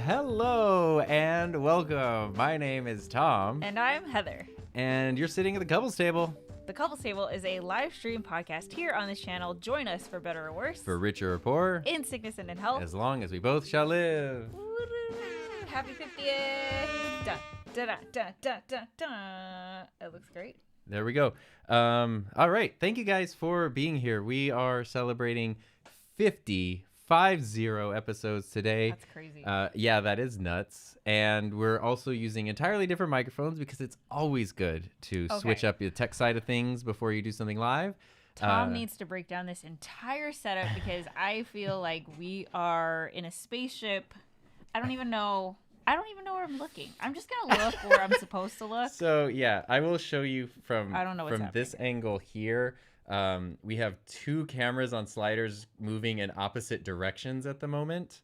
Hello and welcome. My name is Tom. And I'm Heather. And you're sitting at the Couples Table. The Couples Table is a live stream podcast here on this channel. Join us for better or worse. For richer or poor. In sickness and in health. As long as we both shall live. Woo-hoo. Happy 50th. Dun, dun, dun, dun, dun, dun. It looks great. There we go. All right. Thank you guys for being here. We are celebrating 50 episodes today. That's crazy. Yeah, that is nuts. And we're also using entirely different microphones because it's always good to switch up the tech side of things before you do something live. Tom needs to break down this entire setup because I feel like we are in a spaceship. I don't even know where I'm looking. I'm just gonna look where I'm supposed to look. So yeah, I will show you from I don't know what's from this angle here. We have two cameras on sliders moving in opposite directions at the moment.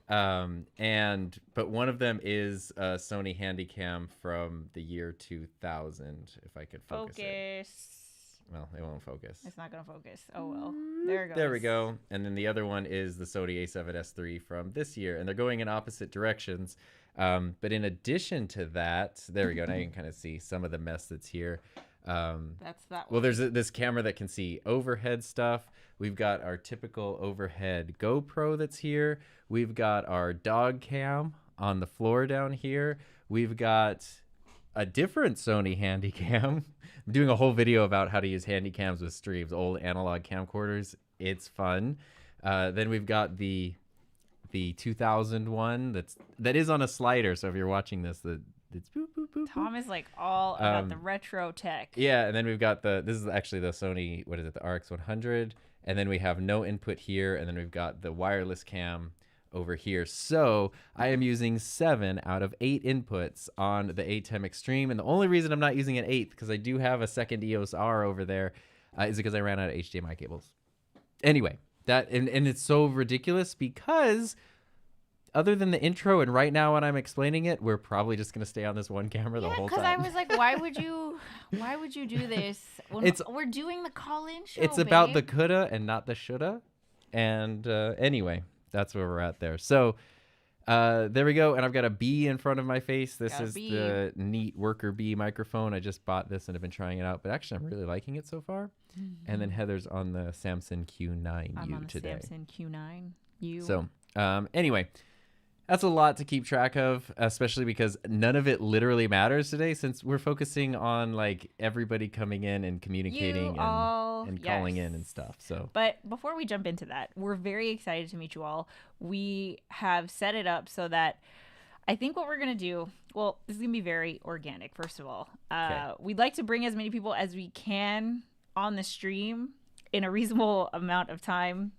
But one of them is a Sony Handycam from the year 2000, if I could focus it. Well, it won't focus. It's not going to focus. Oh, well. There it goes. There we go. And then the other one is the Sony A7S III from this year. And they're going in opposite directions. But in addition to that, there we go. Now you can kind of see some of the mess that's here. That's that one. Well, there's this camera that can see overhead stuff. We've got our typical overhead GoPro that's here. We've got our dog cam on the floor down here. We've got a different Sony Handycam. I'm doing a whole video about how to use Handycams with streams, old analog camcorders. It's fun. Then we've got the 2001 that is on a slider. So if you're watching this, it's boop, boop, boop, Tom is like all about the retro tech. Yeah, and then we've got this is actually the Sony, what is it, the RX100. And then we have no input here, and then we've got the wireless cam over here. So I am using 7 out of 8 inputs on the ATEM Extreme. And the only reason I'm not using an 8th, because I do have a second EOS R over there, is because I ran out of HDMI cables. Anyway, and it's so ridiculous because other than the intro and right now when I'm explaining it, we're probably just going to stay on this one camera the whole time. Because I was like, why would you do this when we're doing the call-in show, It's about the coulda and not the shoulda. And anyway, that's where we're at there. So there we go. And I've got a B in front of my face. This is the neat Worker B microphone. I just bought this and have been trying it out. But actually, I'm really liking it so far. Mm-hmm. And then Heather's on the Samsung Q9U today. I'm on the Samsung Q9U. So anyway, That's a lot to keep track of, especially because none of it literally matters today since we're focusing on like everybody coming in and communicating and calling in and stuff. So, but before we jump into that, we're very excited to meet you all. We have set it up so that I think what we're going to do, well, this is going to be very organic, first of all. We'd like to bring as many people as we can on the stream in a reasonable amount of time.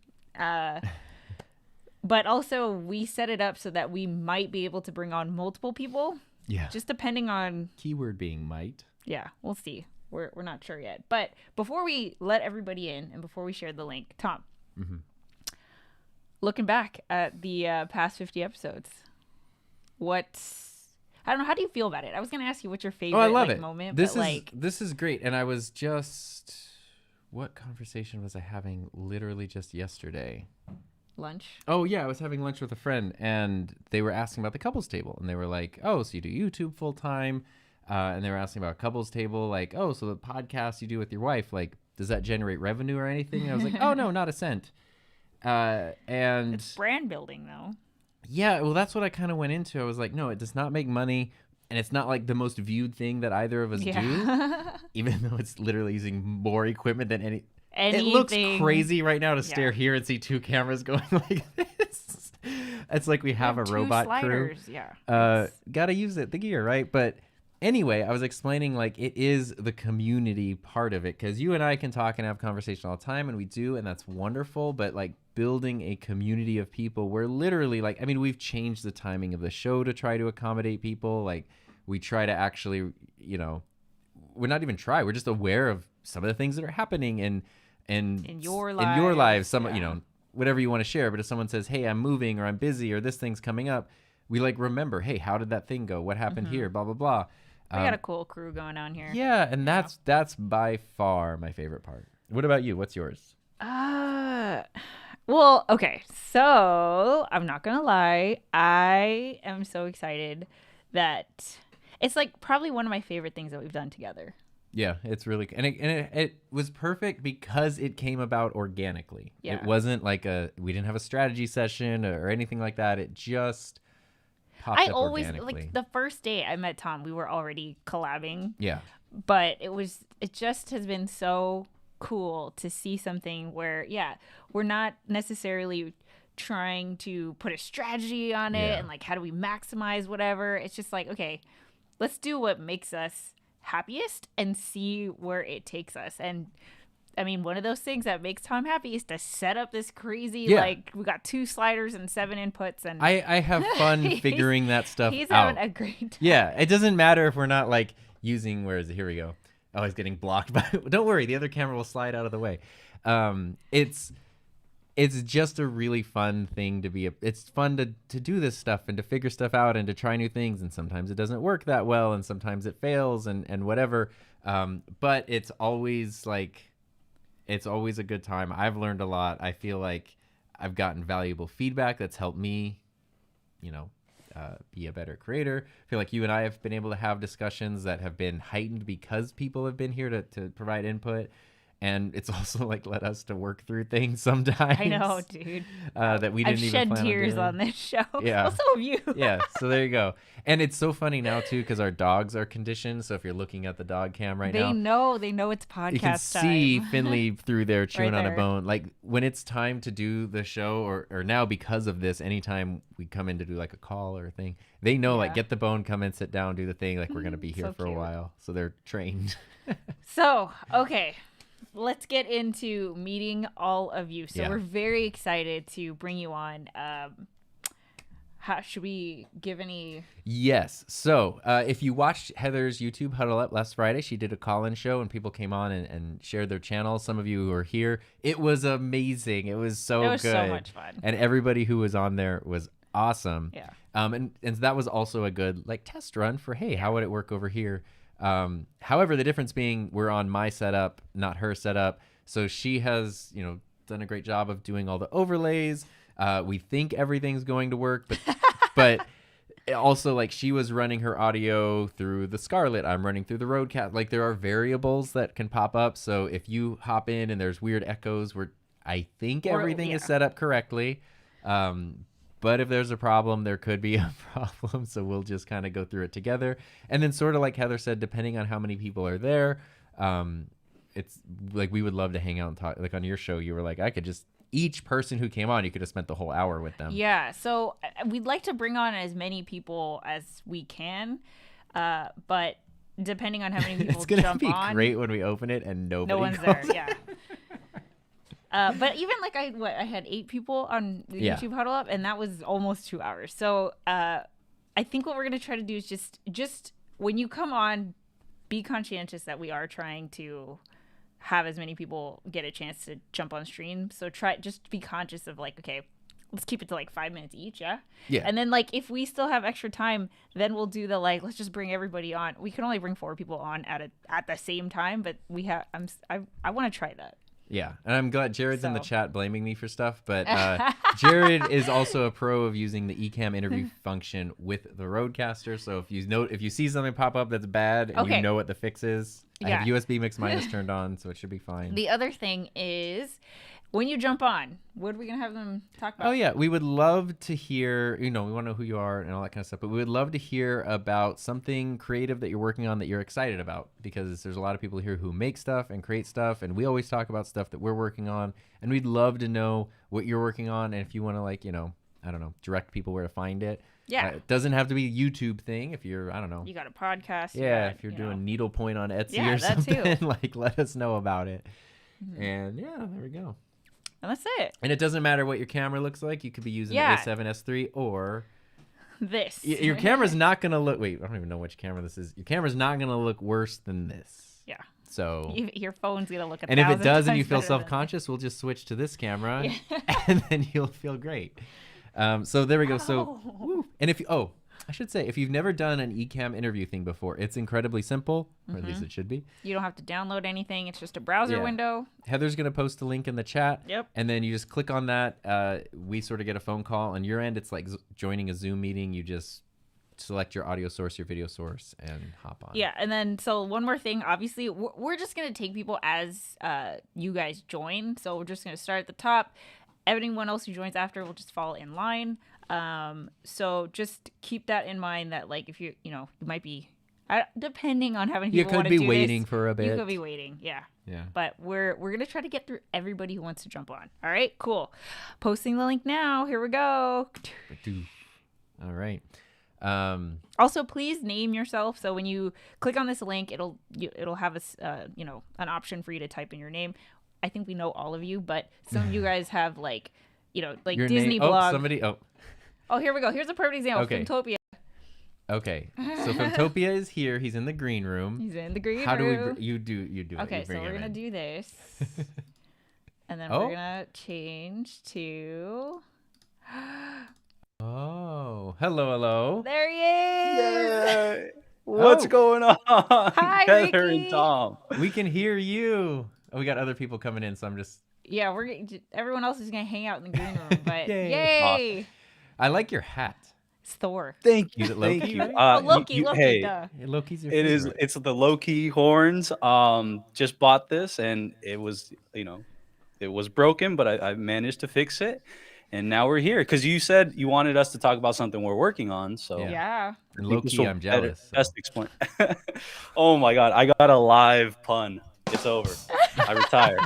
But also, we set it up so that we might be able to bring on multiple people. Yeah. Just depending on... Keyword being might. Yeah, we'll see. We're not sure yet. But before we let everybody in and before we share the link, Tom, looking back at the past 50 episodes, I don't know, how do you feel about it? I was going to ask you what's your favorite I love it. moment. This is great. And I was just... What conversation was I having literally just yesterday? Lunch. Oh yeah, I was having lunch with a friend and they were asking about the couples table and they were like, oh, so you do YouTube full time, and they were asking about couples table, like, oh, so the podcast you do with your wife, like, does that generate revenue or anything? And I was like, oh no, not a cent. And it's brand building though. Yeah, well, that's what I kind of went into. I was like, no, it does not make money, and it's not like the most viewed thing that either of us do, even though it's literally using more equipment than anything. It looks crazy right now to stare here and see two cameras going like this. It's like we have a robot sliders. crew. Yeah. Gotta use the gear, right? But anyway, I was explaining like it is the community part of it, because you and I can talk and have conversation all the time, and we do, and that's wonderful. But like building a community of people where literally, like, I mean, we've changed the timing of the show to try to accommodate people. Like, we try to actually, you know, we're not even try. We're just aware of some of the things that are happening in your lives, some, you know, whatever you want to share. But if someone says, hey, I'm moving, or I'm busy, or this thing's coming up, we like remember, hey, how did that thing go? What happened here? Blah, blah, blah. We got a cool crew going on here. Yeah. And that's by far my favorite part. What about you? What's yours? Well, okay. So I'm not going to lie. I am so excited that it's like probably one of my favorite things that we've done together. Yeah, it's really, and it was perfect because it came about organically. Yeah. It wasn't like we didn't have a strategy session or anything like that. It just popped up organically. Like the first day I met Tom, we were already collabing. Yeah. But it just has been so cool to see something where, we're not necessarily trying to put a strategy on it and like, how do we maximize whatever? It's just like, okay, let's do what makes us happiest and see where it takes us. And I mean, one of those things that makes Tom happy is to set up this crazy, like, we got 2 sliders and 7 inputs, and I have fun figuring that stuff out. He's having a great time. Yeah, it doesn't matter if we're not like using, where is it? Here we go. Oh, he's getting blocked by, don't worry, the other camera will slide out of the way. It's just a really fun thing to be, it's fun to do this stuff and to figure stuff out and to try new things. And sometimes it doesn't work that well, and sometimes it fails and whatever. But it's always like, it's always a good time. I've learned a lot. I feel like I've gotten valuable feedback that's helped me, you know, be a better creator. I feel like you and I have been able to have discussions that have been heightened because people have been here to provide input. And it's also like led us to work through things sometimes. I know, dude. That we didn't even plan on doing. I've shed tears on this show. Yeah. Well, so have you. Yeah. So there you go. And it's so funny now too, because our dogs are conditioned. So if you're looking at the dog cam right now, they know it's podcast time. You can see Finley through there chewing Right on a there. bone. Like when it's time to do the show, or now because of this, anytime we come in to do like a call or a thing, they know like get the bone, come in, sit down, do the thing. Like we're gonna be here So for a cute. while. So they're trained. So, okay. Let's get into meeting all of you. So we're very excited to bring you on. How should we give any? Yes. So if you watched Heather's YouTube Huddle Up last Friday, she did a call-in show and people came on and shared their channels. Some of you who are here, it was amazing. It was so good. It was so much fun. And everybody who was on there was awesome. Yeah. And that was also a good like test run for, hey, how would it work over here? However, the difference being we're on my setup, not her setup. So she has, you know, done a great job of doing all the overlays. We think everything's going to work, but also like she was running her audio through the Scarlett. I'm running through the Rodecaster. Like there are variables that can pop up. So if you hop in and there's weird echoes, I think everything is set up correctly. But But if there's a problem, there could be a problem. So we'll just kind of go through it together. And then sort of like Heather said, depending on how many people are there, it's like we would love to hang out and talk. Like on your show, you were like, I could just, each person who came on, you could have spent the whole hour with them. Yeah. So we'd like to bring on as many people as we can. But depending on how many people it's gonna jump be on. great when we open it and nobody No one's calls. there. Yeah. But even like I had 8 people on the YouTube huddle up, and that was almost 2 hours. So I think what we're gonna try to do is just when you come on, be conscientious that we are trying to have as many people get a chance to jump on stream. So just be conscious of like, okay, let's keep it to like 5 minutes each, yeah. And then like if we still have extra time, then we'll do the like let's just bring everybody on. We can only bring 4 people on at the same time, but I want to try that. Yeah, and I'm glad Jared's in the chat blaming me for stuff, but Jared is also a pro of using the Ecamm interview function with the Rodecaster. So if you see something pop up that's bad and you know what the fix is, I have USB mix minus turned on, so it should be fine. The other thing is, when you jump on, what are we gonna have them talk about? Oh yeah, we would love to hear. We want to know who you are and all that kind of stuff, but we would love to hear about something creative that you're working on that you're excited about, because there's a lot of people here who make stuff and create stuff, and we always talk about stuff that we're working on, and we'd love to know what you're working on, and if you want to I don't know, direct people where to find it. Yeah, it doesn't have to be a YouTube thing. If you're, I don't know, you got a podcast. If you're doing needlepoint on Etsy or something, like let us know about it. Mm-hmm. And there we go. And that's it. And it doesn't matter what your camera looks like. You could be using the A7, S3, or this. Your camera's not going to look... Wait, I don't even know which camera this is. Your camera's not going to look worse than this. Yeah. So... Your phone's going to look And if it does and you feel self-conscious, we'll just switch to this camera, and then you'll feel great. So there we go. So, and if you... Oh, I should say, if you've never done an Ecamm interview thing before, it's incredibly simple, or at least it should be. You don't have to download anything. It's just a browser window. Heather's going to post a link in the chat. Yep. And then you just click on that. We sort of get a phone call. On your end, it's like joining a Zoom meeting. You just select your audio source, your video source, and hop on. Yeah, and then so one more thing. Obviously, we're just going to take people as you guys join. So we're just going to start at the top. Everyone else who joins after will just fall in line. So just keep that in mind, that like if you might be depending on how many people want to do this, you could be waiting for a bit. You could be waiting, yeah. But we're gonna try to get through everybody who wants to jump on. All right, cool. Posting the link now. Here we go. All right. Also, please name yourself. So when you click on this link, it'll have an option for you to type in your name. I think we know all of you, but some of you guys have like your Disney blog. Oh, here we go. Here's a perfect example. Okay. Filmtopia. Okay. So Filmtopia is here. He's in the green room. He's in the green room. How do we... You do Okay, it. so we're going to do this. And then we're going to change to... Oh. Hello. There he is. Yay. What's going on? Hi, Heather Ricky. and Tom. We can hear you. Oh, we got other people coming in, so I'm just... Yeah, everyone else is going to hang out in the green room, but Yay. Awesome. I like your hat. It's Thor. Thank you. Is it Loki? Thank you. Loki, hey, duh. Loki's your it is. favorite. It's the Loki horns. Just bought this, and it was, it was broken, but I managed to fix it, and now we're here because you said you wanted us to talk about something we're working on. So Yeah. And Loki, I'm jealous. So. Best explain. Oh my God, I got a live pun. It's over. I retired.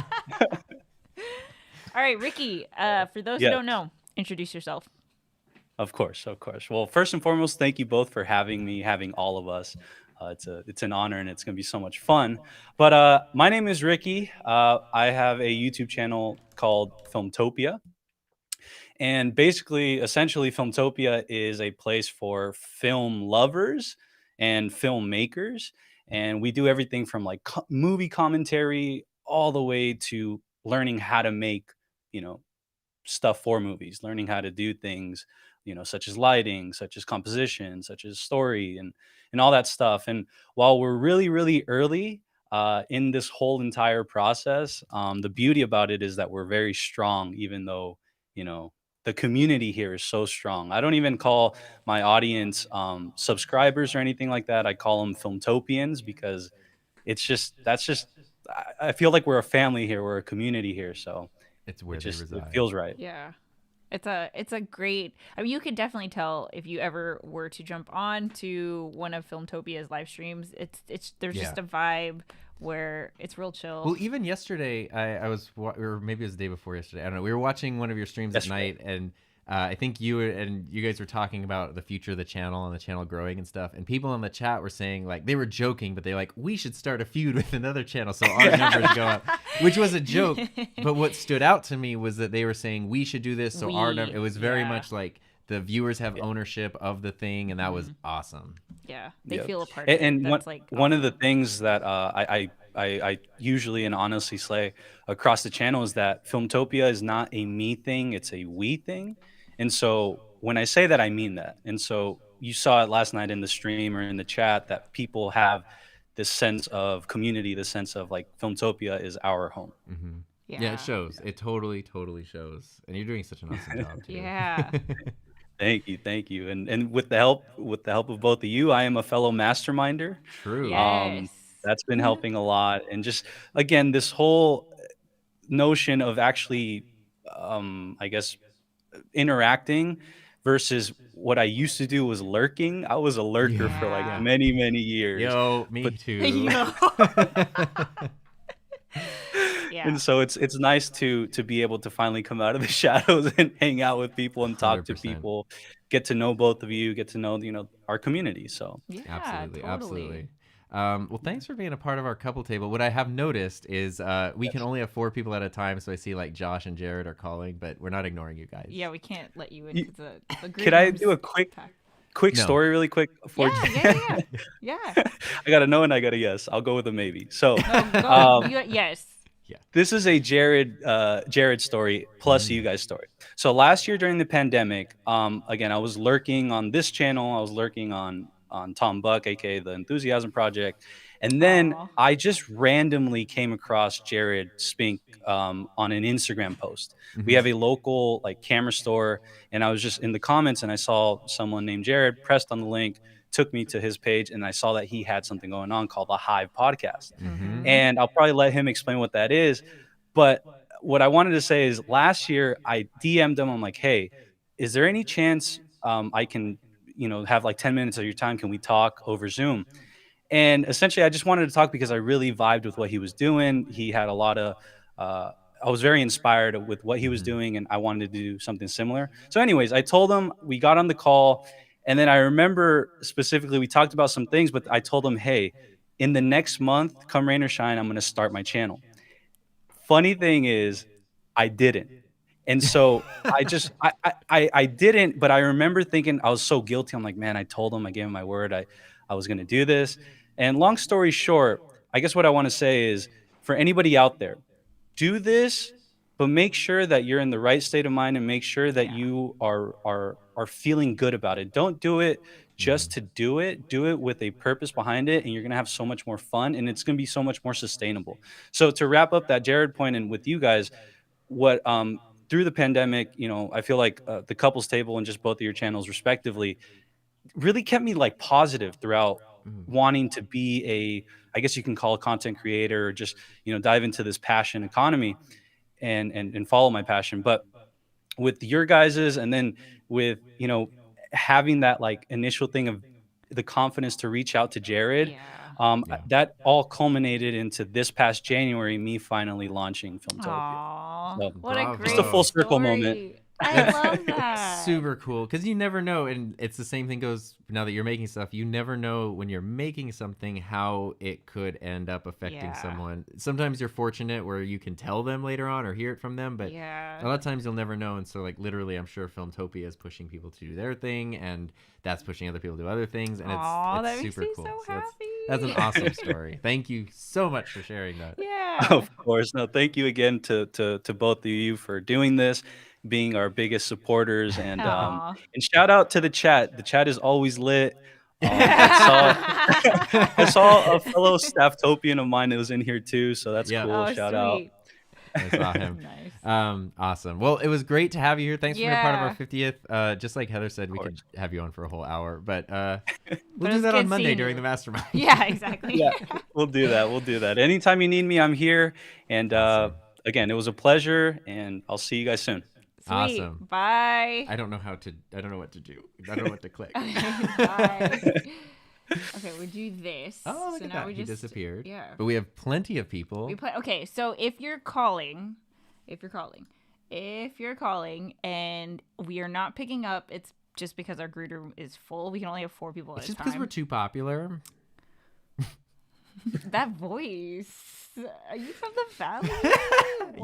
All right, Ricky. For those who don't know, introduce yourself. Of course. Well, first and foremost, thank you both for having me, having all of us. It's an honor, and it's going to be so much fun. But my name is Ricky. I have a YouTube channel called Filmtopia. And essentially, Filmtopia is a place for film lovers and filmmakers. And we do everything from like movie commentary all the way to learning how to make, stuff for movies, learning how to do things, such as lighting, such as composition, such as story, and all that stuff. And while we're really, really early in this whole entire process, the beauty about it is that we're very strong, even though, the community here is so strong. I don't even call my audience subscribers or anything like that. I call them Filmtopians because I feel like we're a family here. We're a community here. So it's where they reside. It feels right. Yeah. It's a great. I mean, you can definitely tell if you ever were to jump on to one of Filmtopia's live streams. It's there's Yeah. just a vibe where it's real chill. Well, even yesterday, I was, or maybe it was the day before yesterday. I don't know. We were watching one of your streams at Yesterday. night, and I think you guys were talking about the future of the channel and the channel growing and stuff. And people in the chat were saying, like, they were joking, but they like, we should start a feud with another channel so our numbers go up, which was a joke. But what stood out to me was that they were saying we should do this so our number. It was very Yeah. much like the viewers have ownership of the thing, and that was awesome. Yeah, they Yep. feel a part of it. And That's like one of the awesome. things that I usually and honestly say across the channel is that Filmtopia is not a me thing, it's a we thing. And so when I say that, I mean that. And so you saw it last night in the stream or in the chat that people have this sense of community, this sense of like Filmtopia is our home. Yeah, it shows. It totally shows. And you're doing such an awesome job too. Yeah. Thank you. And with the help of both of you, I am a fellow masterminder. True. Yes. That's been helping a lot. And just again, this whole notion of actually I guess interacting versus what I used to do was lurking. I was a lurker for like Yeah. many years. Yo, me too. Yo. Yeah. And so it's nice to be able to finally come out of the shadows and hang out with people and talk to 100%. people, get to know both of you, get to know our community. So Yeah, Absolutely, totally. absolutely. Well, thanks for being a part of our couple table. What I have noticed is we can only have 4 people at a time, so I see like Josh and Jared are calling, but we're not ignoring you guys. Yeah, we can't let you into the group. could I do a quick No. story really quick before Yeah. Yeah. I got a no and I got a yes. I'll go with a maybe. So No, go. Yes. this is a Jared story plus you guys story. So last year during the pandemic, again, I was lurking on this channel. I was lurking on Tom Buck, aka the Enthusiasm Project, and then Aw. I just randomly came across Jared Spink on an Instagram post. We have a local like camera store, and I was just in the comments and I saw someone named Jared, pressed on the link, took me to his page, and I saw that he had something going on called the Hive Podcast. And I'll probably let him explain what that is. But what I wanted to say is last year I DM'd him. I'm like, hey, is there any chance I can, have like 10 minutes of your time? Can we talk over Zoom? And essentially, I just wanted to talk because I really vibed with what he was doing. He had a lot of, I was very inspired with what he was doing, and I wanted to do something similar. So anyways, I told him, we got on the call, and then I remember specifically we talked about some things, but I told him, hey, in the next month, come rain or shine, I'm going to start my channel. Funny thing is, I didn't. And so I didn't, but I remember thinking I was so guilty. I'm like, man, I told him, I gave him my word. I was going to do this. And long story short, I guess what I want to say is for anybody out there, do this, but make sure that you're in the right state of mind and make sure that you are feeling good about it. Don't do it just to do it. Do it with a purpose behind it, and you're going to have so much more fun, and it's going to be so much more sustainable. So to wrap up that Jared point, and with you guys, what through the pandemic, I feel like the couples table and just both of your channels respectively really kept me like positive throughout wanting to be I guess you can call a content creator, or just, dive into this passion economy and follow my passion. But with your guys's, and then with, having that like initial thing of the confidence to reach out to Jared, that all culminated into this past January, me finally launching Filmtopia. Aw, So, what a bravo. great Just a full circle story. moment. I love that. Super cool, because you never know, and it's the same thing goes now that you're making stuff. You never know when you're making something how it could end up affecting someone. Sometimes you're fortunate where you can tell them later on or hear it from them, but a lot of times you'll never know. And so, like, literally, I'm sure Filmtopia is pushing people to do their thing, and that's pushing other people to do other things, and Aw, that it's makes super me cool. so happy. That's an awesome story. Thank you so much for sharing that. Yeah. Of course. No, thank you again to both of you for doing this, being our biggest supporters, and Aw. shout out to the chat. The chat is always lit. I saw a fellow Stafftopian of mine that was in here too, so that's cool. Oh, Shout out. sweet. I saw him. Nice. Awesome. Well, it was great to have you here. Thanks for being a part of our Yeah. 50th. Just like Heather said, we could have you on for a whole hour, but we'll it do was that on good Monday seeing during you. the mastermind. Yeah, exactly. Yeah, we'll do that. Anytime you need me, I'm here. And Awesome. again, it was a pleasure, and I'll see you guys soon. Sweet. Awesome. Bye. I don't know what to do. I don't know what to click. Bye. Okay, we do this. Oh, look so at now that. we He just disappeared. Yeah. But we have plenty of people. Okay, so if you're calling, and we are not picking up, it's just because our group room is full. We can only have 4 people at It's a just time. because we're too popular. That voice. Are you from the valley?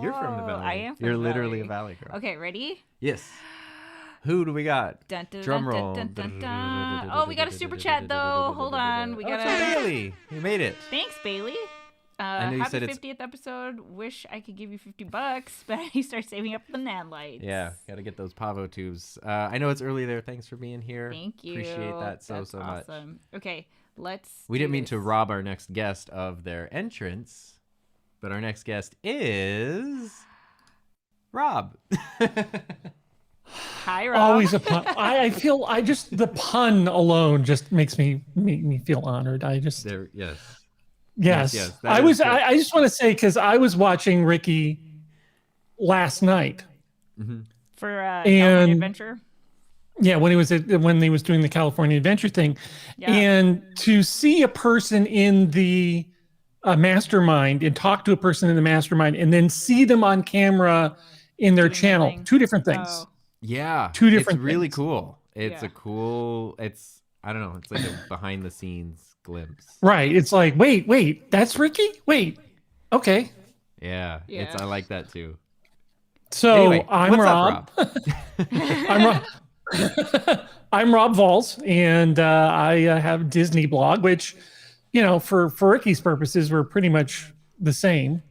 You're from the Whoa, valley. I am from You're the literally valley. a valley girl. Okay, ready? Yes. Who do we got? Dun, dun, Drum dun, roll. dun, dun, dun. Oh, we got a super chat though. Hold on. We Oh, got it's from Bailey. You made it. Thanks, Bailey. know you Happy said it's- 50th episode. Wish I could give you $50, but I need to start saving up the nan lights. Yeah, got to get those Pavo tubes. I know it's early there. Thanks for being here. Thank you. Appreciate that so That's much. awesome. Okay, let's. We do didn't mean to this. rob our next guest of their entrance, but our next guest is Rob. Hi, Rob. Always a pun. I feel the pun alone just makes me feel honored. Yes. Yes, that I is was. good. I just want to say because I was watching Ricky last night. for And- California Adventure. Yeah, when he was doing the California Adventure thing, Yeah. and to see a person in the mastermind and talk to a person in the mastermind, and then see them on camera in their Doing their channel, thing. 2 different things. Oh, Yeah, Two different It's really things. cool. It's Yeah. a cool. It's I don't know. It's like a behind the scenes glimpse. Right? It's like, wait, that's Ricky. Wait, okay. Yeah, Yeah. I like that too. So Anyway, I'm what's Rob. up, Rob? I'm Rob. I'm Rob Valls, and I have a Disney blog, which, for Ricky's purposes, we're pretty much the same.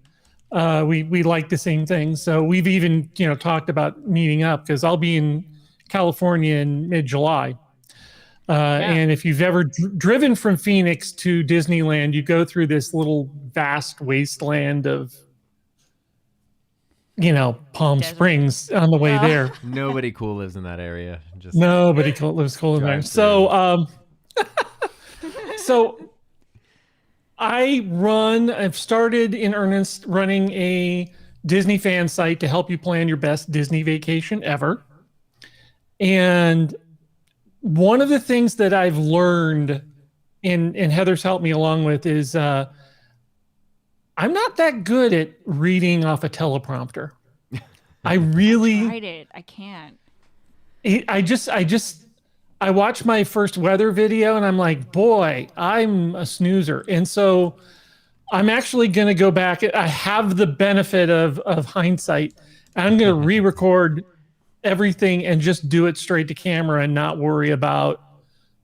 We like the same things, so we've even talked about meeting up because I'll be in California in mid-July. And if you've ever driven from Phoenix to Disneyland, you go through this little vast wasteland of Palm Desert. Springs on the way there. Nobody cool lives in that area. Just Nobody lives cool in there. Drive So, so I've started in earnest running a Disney fan site to help you plan your best Disney vacation ever. And one of the things that I've learned, and Heather's helped me along with, is I'm not that good at reading off a teleprompter. I really, tried it. I can't. I watched my first weather video and I'm like, boy, I'm a snoozer. And so I'm actually going to go back. I have the benefit of hindsight. I'm going to re-record everything and just do it straight to camera and not worry about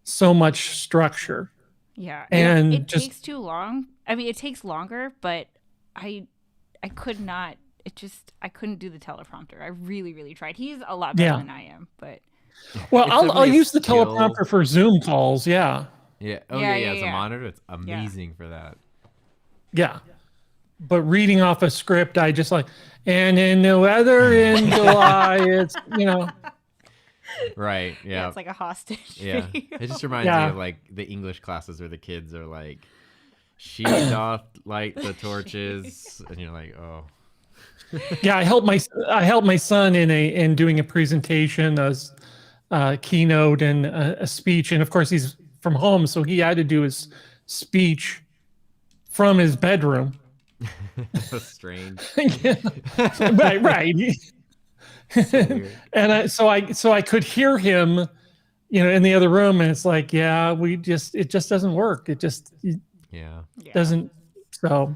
so much structure. Yeah, And it just- takes too long. I mean, it takes longer, but I could not. I couldn't do the teleprompter. I really, really tried. He's a lot better Yeah. than I am, but Well, It's I'll definitely a use the skill. teleprompter for Zoom calls. Yeah. yeah. Yeah, As a yeah. monitor, it's amazing for that. Yeah. But reading off a script, I just like, and in the weather in July, it's, Right. Yeah. it's like a hostage. Yeah. video. It just reminds Yeah. me of like the English classes where the kids are like, "She doth light the torches," and you're like, "Oh." yeah, I helped my son in doing a presentation, a keynote and a speech. And of course he's from home, so he had to do his speech from his bedroom. That's strange. Right. So weird. And so I could hear him, in the other room, and it's like, yeah, it just doesn't work. It just Yeah. Yeah. doesn't. So,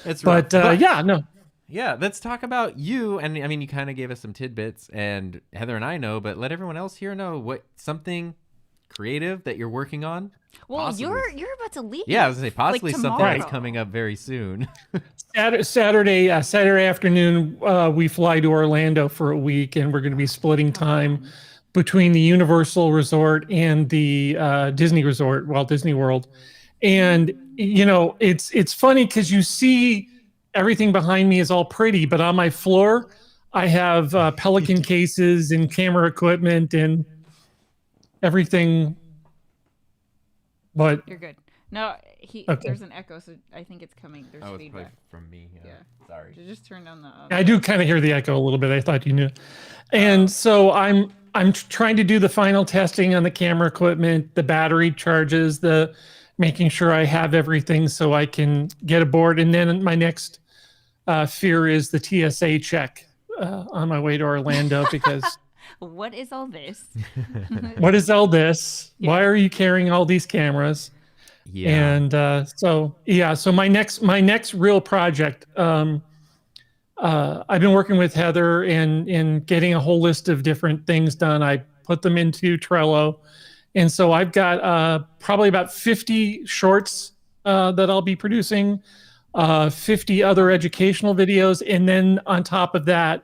It's rough. but yeah, no. Yeah, let's talk about you. And I mean, you kind of gave us some tidbits, and Heather and I know, but let everyone else here know what something creative that you're working on. Well, Possibly. you're about to leave. Yeah, I was gonna say possibly something that's tomorrow. coming up very soon. Saturday afternoon, we fly to Orlando for a week, and we're going to be splitting time between the Universal Resort and the Disney Resort, Walt Disney World. And it's funny because you see everything behind me is all pretty, but on my floor, I have Pelican cases and camera equipment and everything. But You're good. No, Okay. there's an echo, so I think it's coming. There's Oh, it's probably feedback. from me. Yeah. Yeah. Sorry. So just turn down the. I do kind of hear the echo a little bit. I thought you knew. And so I'm trying to do the final testing on the camera equipment, the battery charges, the making sure I have everything so I can get aboard. And then my next fear is the TSA check on my way to Orlando because What is all this? what is all this? Why are you carrying all these cameras? Yeah. And so my next real project. I've been working with Heather in getting a whole list of different things done. I put them into Trello, and so I've got probably about 50 shorts that I'll be producing, 50 other educational videos, and then on top of that,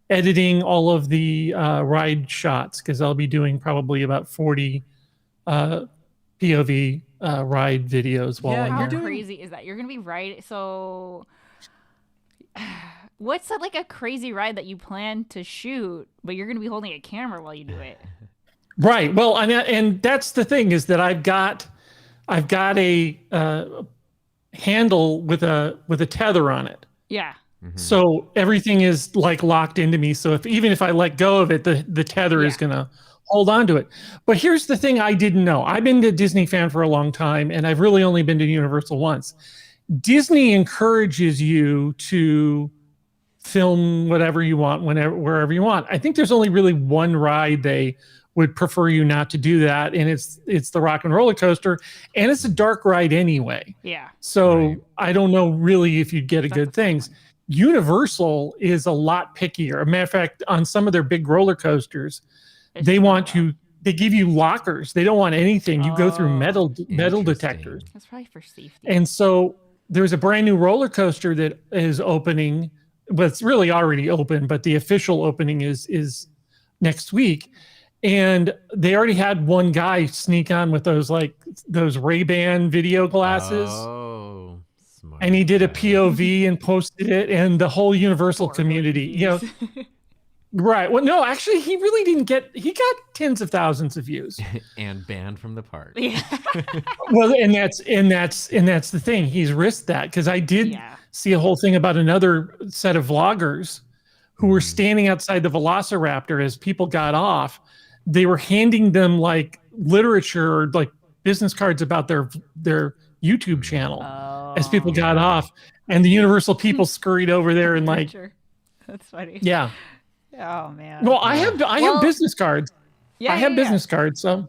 editing all of the ride shots because I'll be doing probably about 40 POV ride videos while Yeah, I'm How here. doing- crazy is that? You're gonna be right. So, what's like a crazy ride that you plan to shoot, but you're gonna be holding a camera while you do it? Right. Well, and that's the thing is that I've got a handle with a tether on it. Yeah. So everything is like locked into me. So even if I let go of it, the tether is Yeah. going to hold on to it. But here's the thing I didn't know. I've been a Disney fan for a long time, and I've really only been to Universal once. Disney encourages you to film whatever you want, wherever you want. I think there's only really one ride they would prefer you not to do that, and it's the Rock and Roller Coaster, and it's a dark ride anyway. Yeah. So Right. I don't know really if you'd get a That's good the fun things. one. Universal is a lot pickier. A matter of fact, on some of their big roller coasters, It's they just want not allowed. they give you lockers. They don't want anything. You go through Oh. metal Interesting. detectors. That's probably for safety. And so there's a brand new roller coaster that is opening, but it's really already open, but the official opening is next week. And they already had one guy sneak on with those Ray-Ban video glasses. Oh, smart. And he did a guy. POV and posted it, and the whole Universal Poor community, rookies. right. Well, no, actually, he really didn't he got tens of thousands of views. and banned from the park. Yeah. Well, and that's the thing. He's risked that because I did Yeah. see a whole thing about another set of vloggers who were standing outside the Velociraptor as people got off. They were handing them like literature or like business cards about their YouTube channel as people got off, and the Universal people scurried over there and like, Sure. That's funny. yeah. Oh man. Well, I have business cards. Yeah, I have yeah, business cards, so.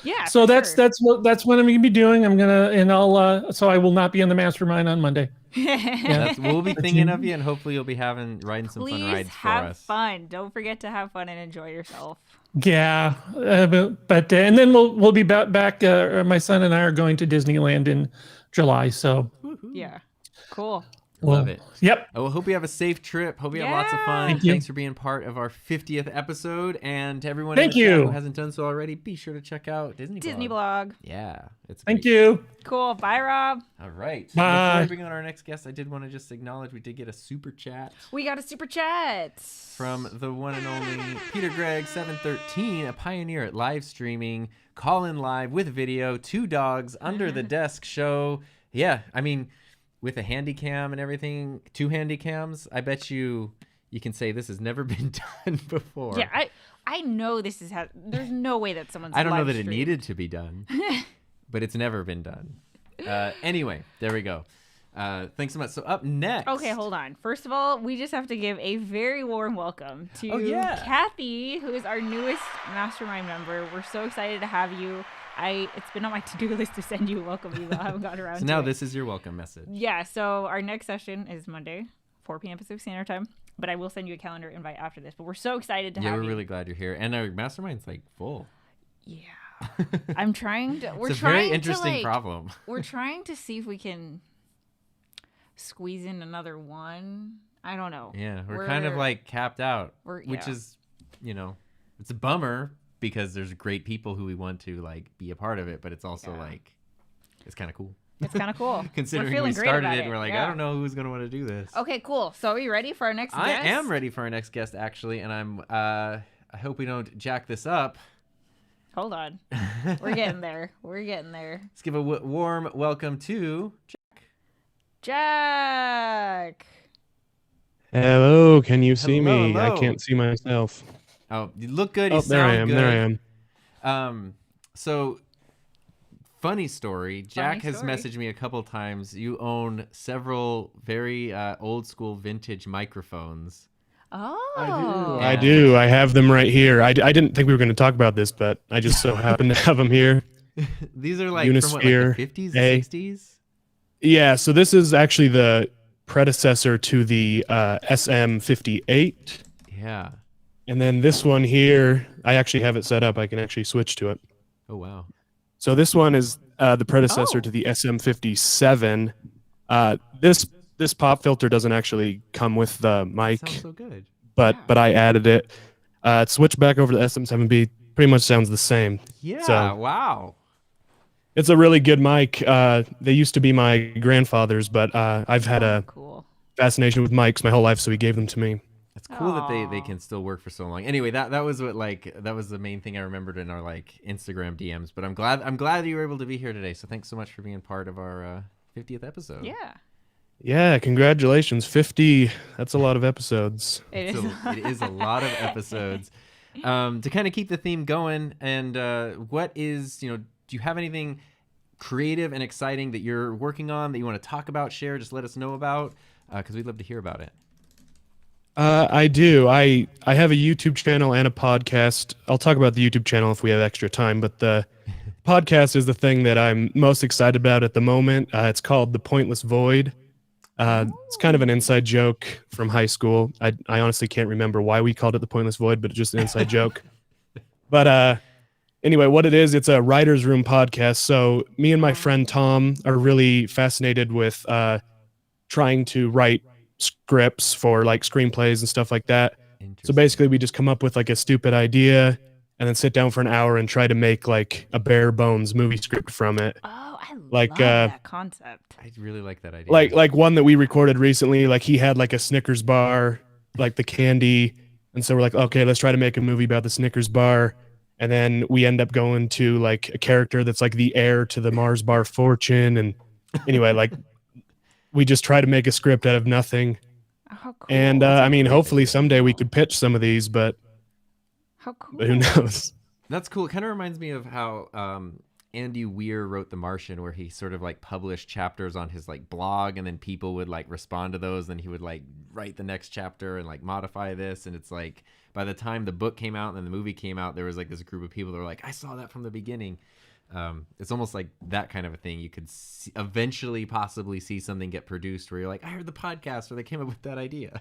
Yeah. So for that's sure. what I'm going to be doing. So I will not be on the mastermind on Monday. We'll be thinking of you, and hopefully you'll be riding some fun Please rides for have us. fun. Don't forget to have fun and enjoy yourself. Yeah, but and then we'll be back. My son and I are going to Disneyland in July. So Yeah. Cool. Love it. Yep. I hope you have a safe trip. Hope you have lots of fun. Thank you. Thanks for being part of our 50th episode. And to everyone Thank in the chat you. who hasn't done so already, be sure to check out Disney Blog. Yeah, it's Thank great. you. Cool. Bye, Rob. All right. Bye. Before we bring on our next guest, I did want to just acknowledge we did get a super chat We got a super chat from the one and only Peter Gregg 713, a pioneer at live streaming, call in live with video, 2 dogs under the desk show. Yeah, I mean, with a handy cam and everything, 2 handy cams, I bet you can say this has never been done before. Yeah, I know this is how. There's no way that someone's. I don't know live that it streamed. needed to be done, but it's never been done. Anyway, there we go. Thanks so much. So up next. Okay, hold on. First of all, we just have to give a very warm welcome to Kathy, who is our newest mastermind member. We're so excited to have you. It's been on my to-do list to send you a welcome email. I haven't gotten around So to now it. this is your welcome message. Yeah, so our next session is Monday, 4 p.m. Pacific Standard Time. But I will send you a calendar invite after this. But we're so excited to Yeah, have we're you. really glad you're here. And our mastermind's like full. Yeah. I'm trying to. We're It's a trying very to, interesting like, problem. We're trying to see if we can squeeze in another one. I don't know. Yeah, we're kind of like capped out, which yeah. is, it's a bummer because there's great people who we want to like be a part of it, but it's also like, it's kind of cool. It's kind of cool. Considering we're we feeling great started about it, and we're like, I yeah. don't know who's going to want to do this. Okay, cool. So are you ready for our next guest? I am ready for our next guest, actually, and I hope we don't jack this up. Hold on. We're getting there. We're getting there. Let's give a warm welcome to Jack. Hello, can you see Hello, me? hello. I can't see myself. Oh, you look good. You Oh, there I sound am. good. There I am. So funny story. Jack has story. messaged me a couple times. You own several very old school vintage microphones. Oh. I do. I have them right here. I didn't think we were going to talk about this, but I just so happen to have them here. These are like from what, like Unisphere the 50s, A. 60s? Yeah, so this is actually the predecessor to the SM58. Yeah. And then this one here, I actually have it set up. I can actually switch to it. Oh, wow. So this one is the predecessor Oh. to the SM57. This pop filter doesn't actually come with the mic. Sounds so good. but I added it. It switched back over to SM7B. Pretty much sounds the same. Yeah. So- Wow. It's a really good mic. They used to be my grandfather's, but I've had a Cool. fascination with mics my whole life, so he gave them to me. It's cool that they Aw. can still work for so long. Anyway, that was what that was the main thing I remembered in our like Instagram DMs. But I'm glad that you were able to be here today. So thanks so much for being part of our 50th episode. Yeah. Yeah, congratulations. 50. That's a lot of episodes. It is. It is a lot of episodes. To kind of keep the theme going, and what is, do you have anything creative and exciting that you're working on that you want to talk about, share, just let us know about, because we'd love to hear about it. I do. I have a YouTube channel and a podcast. I'll talk about the YouTube channel if we have extra time, but the podcast is the thing that I'm most excited about at the moment. It's called The Pointless Void. It's kind of an inside joke from high school. I honestly can't remember why we called it The Pointless Void, but it's just an inside joke. But anyway, what it is, it's a writer's room podcast. So me and my friend Tom are really fascinated with trying to write scripts for like screenplays and stuff like that. So basically we just come up with like a stupid idea and then sit down for an hour and try to make like a bare bones movie script from it. Oh, I Like, love that concept. I really like that idea. Like one that we recorded recently, like he had like a Snickers bar, like the candy. And so we're like, okay, let's try to make a movie about the Snickers bar. And then we end up going to like a character that's like the heir to the Mars bar fortune. And anyway, like we just try to make a script out of nothing. How cool. And I mean, hopefully someday we could pitch some of these, but How cool. who knows? That's cool. It kind of reminds me of how Andy Weir wrote The Martian, where he sort of like published chapters on his like blog, and then people would like respond to those, and he would like write the next chapter and like modify this. And it's like by the time the book came out and then the movie came out, there was like this group of people that were like, I saw that from the beginning. It's almost like that kind of a thing. You could eventually possibly see something get produced where you're like, I heard the podcast where they came up with that idea.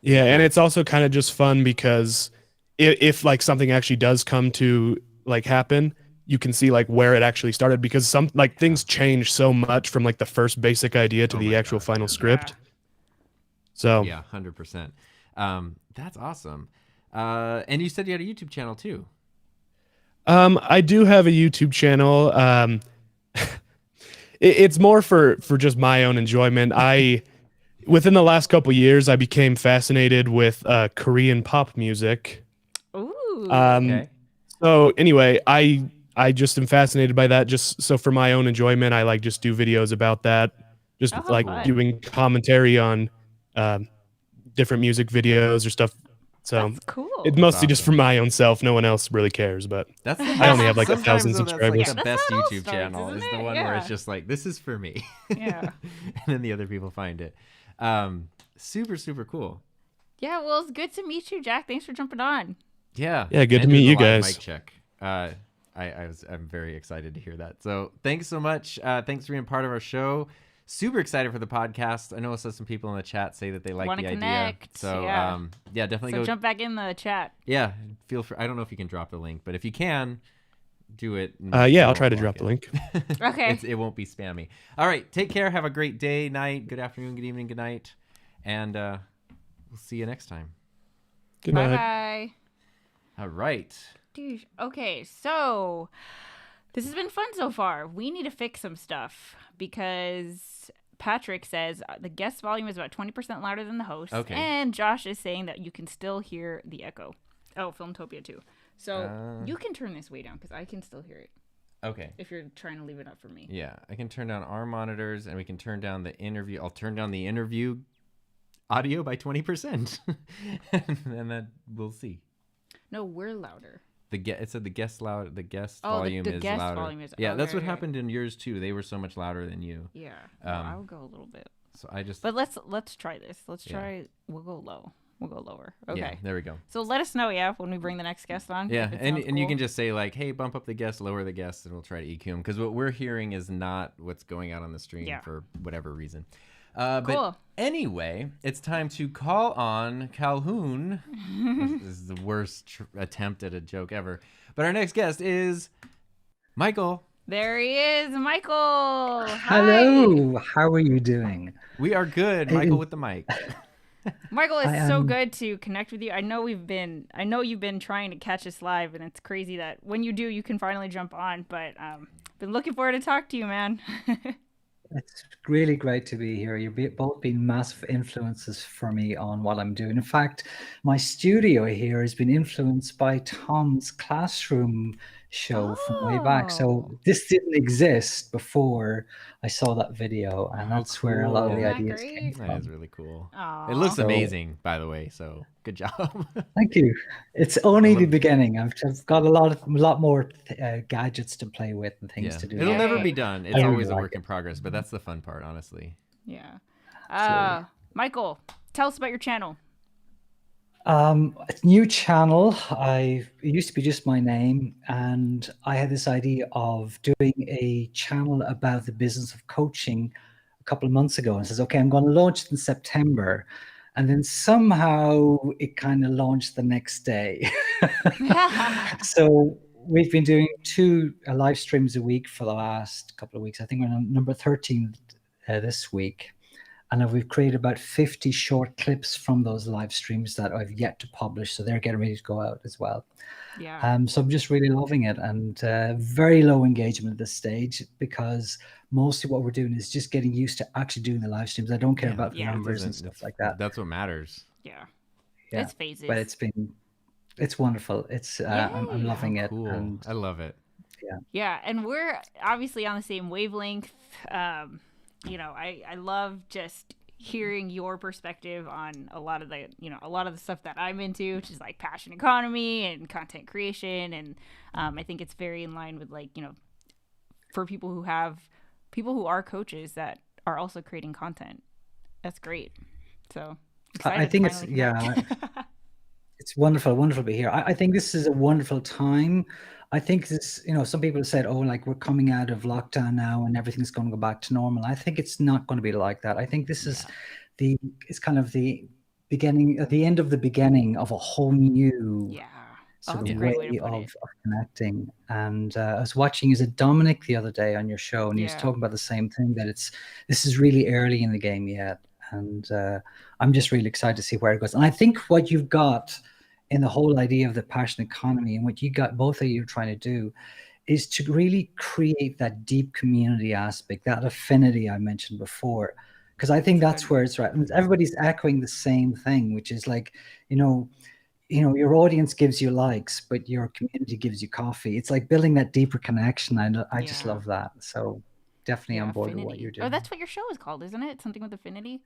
Yeah, and it's also kind of just fun because if like something actually does come to like happen, you can see like where it actually started, because some like things change so much from like the first basic idea to the actual final script. So Yeah, 100%. That's awesome. And you said you had a YouTube channel too. I do have a YouTube channel. It's more for just my own enjoyment. Within the last couple years, I became fascinated with Korean pop music. Ooh. Okay. So anyway, I just am fascinated by that. Just so for my own enjoyment, I like just do videos about that. Just Oh, like fun. doing commentary on different music videos or stuff. So That's cool. it's mostly just awesome. for my own self. No one else really cares, but That's the I only have like sometimes 1,000 though, that's, subscribers. Like Yeah, the that's best how it all YouTube starts, channel is isn't the it? one where it's Yeah. just like, this is for me. Yeah. And then the other people find it. Super, super cool. Yeah, well, it's good to meet you, Jack. Thanks for jumping on. Yeah. Yeah, good to And meet doing the you live guys. Mic check. I'm very excited to hear that. So thanks so much. Thanks for being part of our show. Super excited for the podcast. I know I saw some people in the chat say that they like Wanna the idea. connect, So yeah. yeah, definitely So go. jump back in the chat. Yeah, feel free. I don't know if you can drop the link, but if you can, do it. yeah, I'll try to drop the link. Okay. It won't be spammy. All right, take care. Have a great day, night, good afternoon, good evening, good night, and we'll see you next time. Good Bye night. bye. All right. Dude, okay, so this has been fun so far. We need to fix some stuff because Patrick says the guest volume is about 20% louder than the host. Okay. And Josh is saying that you can still hear the echo. Oh, Filmtopia too. So you can turn this way down because I can still hear it. Okay. If you're trying to leave it up for me. Yeah, I can turn down our monitors, and we can turn down the interview. I'll turn down the interview audio by 20%, and then we'll see. No, we're louder. It said the guest volume the is guest louder. volume is- Yeah, that's okay, what okay. happened in yours too. They were so much louder than you. Yeah. I'll go a little bit. So I just. But let's try this. Let's Yeah. try. We'll go low. We'll go lower. Okay. Yeah, there we go. So let us know, when we bring the next guest on. Yeah, if it and sounds you cool. can just say like, hey, bump up the guest, lower the guest, and we'll try to EQ them because what we're hearing is not what's going out on the stream for whatever reason. Cool. But anyway, it's time to call on Calhoun. This is the worst attempt at a joke ever. But our next guest is Michael. There he is, Michael. Hi. Hello, how are you doing? We are good, Michael with the mic. Michael, it's so good to connect with you. I know you've been trying to catch us live, and it's crazy that when you do, you can finally jump on. But been looking forward to talk to you, man. It's really great to be here. You've both been massive influences for me on what I'm doing. In fact, my studio here has been influenced by Tom's classroom show from way back. So this didn't exist before I saw that video, and that's where a lot of the Isn't that ideas great? came from. That is really cool. Aw. It looks So- amazing, by the way. So good job. Thank you. It's only the beginning. I've got a lot more gadgets to play with and things to do. It'll Yeah. never be done. It's I really always a like work in progress, but that's the fun part, honestly. Yeah. Absolutely. Michael, tell us about your channel. New channel. It used to be just my name, and I had this idea of doing a channel about the business of coaching a couple of months ago, and says, okay, I'm going to launch it in September. And then somehow it kind of launched the next day. So we've been doing 2 live streams a week for the last couple of weeks. I think we're on number 13 this week. And we've created about 50 short clips from those live streams that I've yet to publish. So they're getting ready to go out as well. Yeah. So I'm just really loving it, and very low engagement at this stage because mostly what we're doing is just getting used to actually doing the live streams. I don't care about the Yeah. numbers and stuff like that. That's what matters. Yeah. Yeah. It's phases. But it's wonderful. It's I'm loving it. Cool. And I love it. Yeah, and we're obviously on the same wavelength. I love just hearing your perspective on a lot of the stuff that I'm into, which is like passion economy and content creation, and I think it's very in line with for people who are coaches that are also creating content. That's great. So I think it's it's wonderful to be here. I think this is a wonderful time. I think this, some people have said, oh, like we're coming out of lockdown now and everything's going to go back to normal. I think it's not going to be like that. I think this is it's kind of the beginning, the end of the beginning of a whole new sort of way of connecting. And I was watching, is it Dominic the other day on your show, and he was talking about the same thing, that this is really early in the game yet. And I'm just really excited to see where it goes. And I think what you've got in the whole idea of the passion economy, and what you got, both of you are trying to do, is to really create that deep community aspect, that affinity I mentioned before. Because I think that's where it's right. And everybody's echoing the same thing, which is like, your audience gives you likes, but your community gives you coffee. It's like building that deeper connection. I just love that. So definitely on board with what you're doing. Oh, that's what your show is called, isn't it? Something with affinity?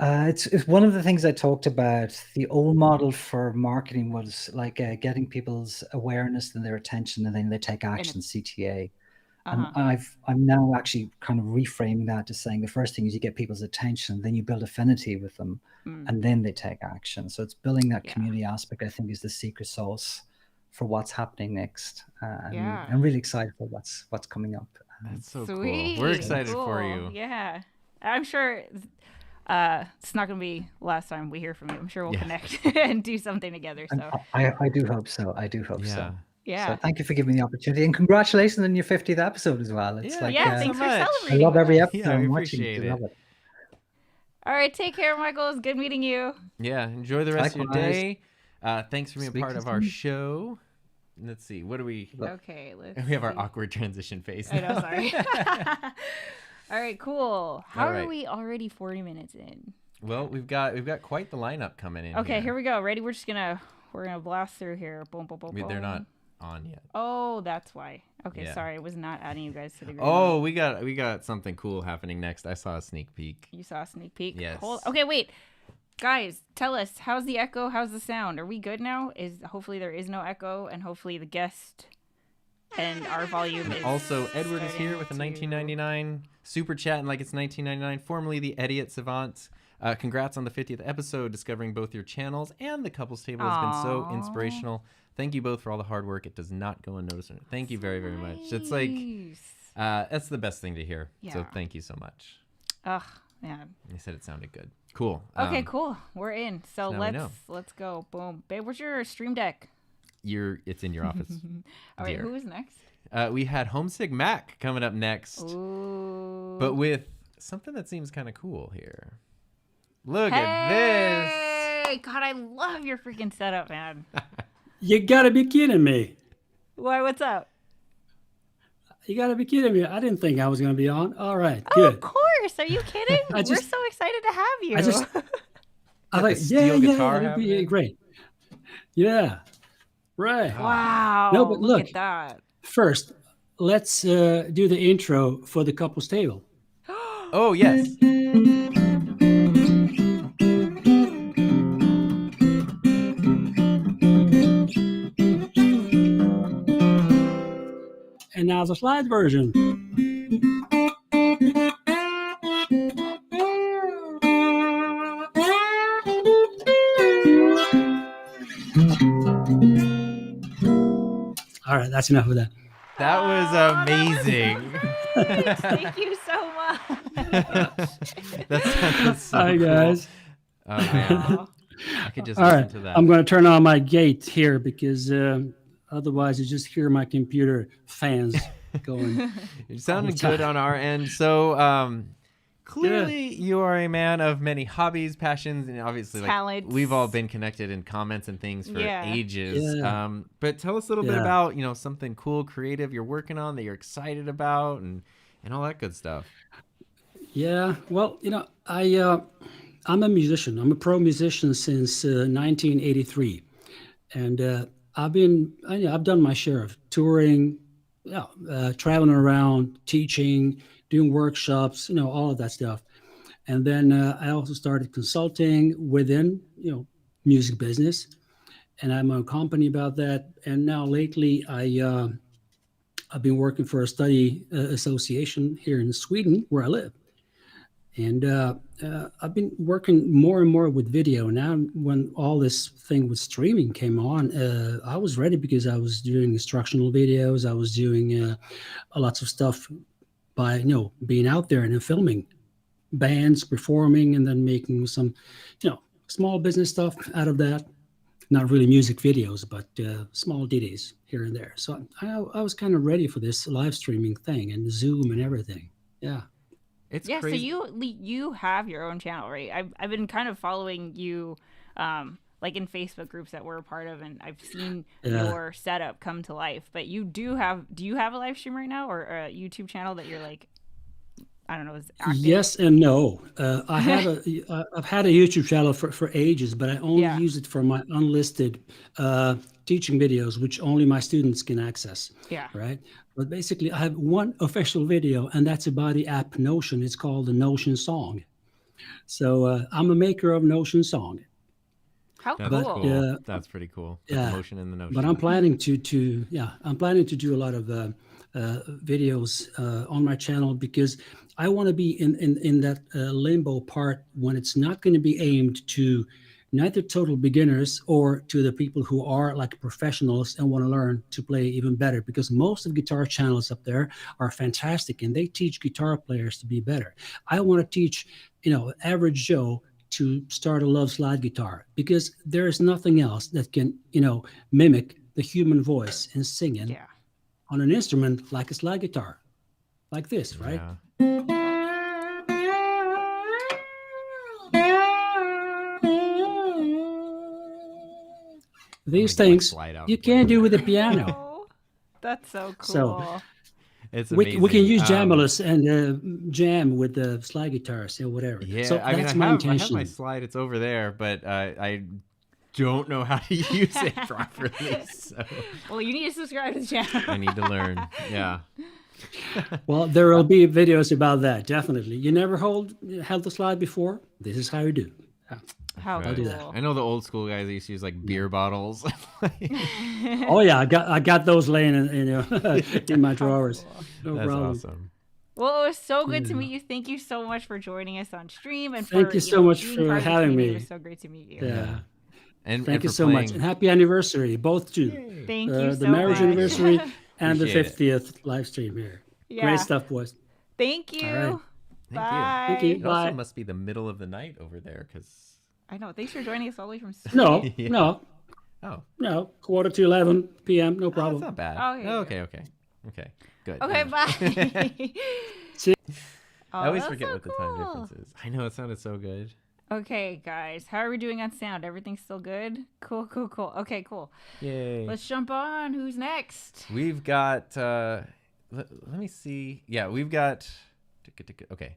It's one of the things I talked about. The old model for marketing was like getting people's awareness and their attention, and then they take action, CTA. And I'm now actually kind of reframing that to saying the first thing is you get people's attention, then you build affinity with them, and then they take action. So it's building that community aspect, I think, is the secret sauce for what's happening next. I'm really excited for what's coming up. That's so Sweet. cool. We're excited for you. Yeah. I'm sure it's not going to be last time we hear from you. I'm sure we'll connect and do something together. So I do hope so. So. Yeah. So thank you for giving me the opportunity, and congratulations on your 50th episode as well. It's thanks for I celebrating. love every episode. Yeah, we I'm watching appreciate it. I love it. All right, take care, Michael. It's good meeting you. Yeah, enjoy the rest of your Likewise. day. Thanks for being a part of our show. Let's see. What do we? Okay, We have our awkward transition face. I know. now. Sorry. All right, cool. How All are right. we already 40 minutes in? Well, we've got quite the lineup coming in. Okay, here we go. Ready? We're We're gonna blast through here. Boom, boom, boom, boom. They're not on yet. Oh, that's why. Okay, Yeah. sorry, I was not adding you guys to the group. Oh, we got something cool happening next. I saw a sneak peek. You saw a sneak peek. Yes. Okay, wait. Guys, tell us, how's the echo? How's the sound? Are we good now? Hopefully there is no echo, and hopefully the guest and our volume is. Also, Edward is here starting with a to- 1999 super chat, like it's 1999. Formerly the Idiot Savant. Congrats on the 50th episode, discovering both your channels and the couples table has been so Aw. inspirational. Thank you both for all the hard work. It does not go unnoticed. Thank you very, very much. It's like Nice. that's the best thing to hear. So Yeah. thank you so much. Ugh, man. You said it sounded good. Cool. Okay, cool. We're in. So now we know. let's go. Boom. Babe, where's your stream deck? It's in your office. All right, Dear. who is next? We had Homesick Mac coming up next, Ooh. but with something that seems kind of cool here. Look at this. Hey, God, I love your freaking setup, man. You gotta be kidding me. Why? What's up? You gotta be kidding me. I didn't think I was gonna be on. All right, Oh, good. of course. Are you kidding? I just- We're so excited to have you. I just- I Got the like, steel guitar that'd be happening. great. Yeah, right. Wow. No, but look look. at that. First, let's do the intro for the couples table. Oh yes. And now the slide version. All right, that's enough of that. That was amazing. Thank you so much. That sounds so Hi, cool. guys. Oh man, Aw. I could just All listen right, to that. I'm going to turn on my gate here because otherwise you just hear my computer fans going. It sounded time. good on our end. So clearly you are a man of many hobbies, passions, and obviously like Talents. we've all been connected in comments and things for Yeah. ages. Yeah. But tell us a little bit Yeah. about, something cool, creative you're working on that you're excited about and all that good stuff. Yeah, well, I'm a musician. I'm a pro musician since 1983, and I've done my share of touring, traveling around, teaching, doing workshops, all of that stuff. And then I also started consulting within, music business, and I'm a company about that. And now lately, I've been working for a study association here in Sweden, where I live. And I've been working more and more with video. Now, when all this thing with streaming came on, I was ready because I was doing instructional videos. I was doing lots of stuff by, being out there and filming bands, performing, and then making some, small business stuff out of that. Not really music videos, but small ditties here and there. So I was kind of ready for this live streaming thing and Zoom and everything. Yeah. It's Yeah, crazy. so you have your own channel, right? I've been kind of following you, like in Facebook groups that we're a part of, and I've seen Yeah. your setup come to life. But do you have a live stream right now or a YouTube channel that you're like, I don't know, is active? Yes and no. I've had a YouTube channel for ages, but I only Yeah. use it for my unlisted teaching videos, which only my students can access. Yeah. Right. But basically, I have one official video, and that's about the app Notion. It's called the Notion Song. So I'm a maker of Notion Song. How That's cool. cool. Yeah. That's pretty cool. The Yeah. motion in the notion. But I'm planning to do a lot of videos on my channel because I want to be in that limbo part when it's not going to be aimed to neither total beginners or to the people who are like professionals and want to learn to play even better, because most of guitar channels up there are fantastic and they teach guitar players to be better. I want to teach, average Joe to start a love slide guitar, because there is nothing else that can, mimic the human voice and singing Yeah. on an instrument like a slide guitar, like this, right? Yeah. These Like things slide out you and play can't do with with a piano. Oh, that's so cool. So- It's We amazing. can use Um, Jamulus and jam with the slide guitars or whatever. Yeah, So I mean, that's I my have intention. my slide. It's over there, but I don't know how to use it properly. So Well, you need to subscribe to the channel. I need to learn. Yeah. Well, there will be videos about that, definitely. You never held the slide before? This is how you do. How Right. do that. cool. I know the old school guys used to use like beer bottles. Oh yeah, I got those laying in my drawers. No That's problem. awesome. Well, it was so good to meet you. Thank you so much for joining us on stream and Thank for you so much being for part of the having community. me. It was so great to meet you. Yeah. And Thank you for so much. playing- And happy anniversary, both two. Thank you so The marriage much. anniversary and the Appreciate it. 50th live stream here. Yeah. Great stuff, boys. Thank you. All right. Thank Bye. Thank you. It also Bye. must be the middle of the night over there, because I know. Thanks for joining us all the way from No, Yeah. no, oh, quarter to 11 p.m. No oh, problem. that's not bad. Oh, okay, okay, good. Okay, Yeah. bye. See- Oh, I always that's forget so what the time cool. difference is. I know it sounded so good. Okay, guys, how are we doing on sound? Everything still good? Cool. Okay, cool. Yay. Let's jump on. Who's next? We've got. Let me see. Yeah, we've got. Okay,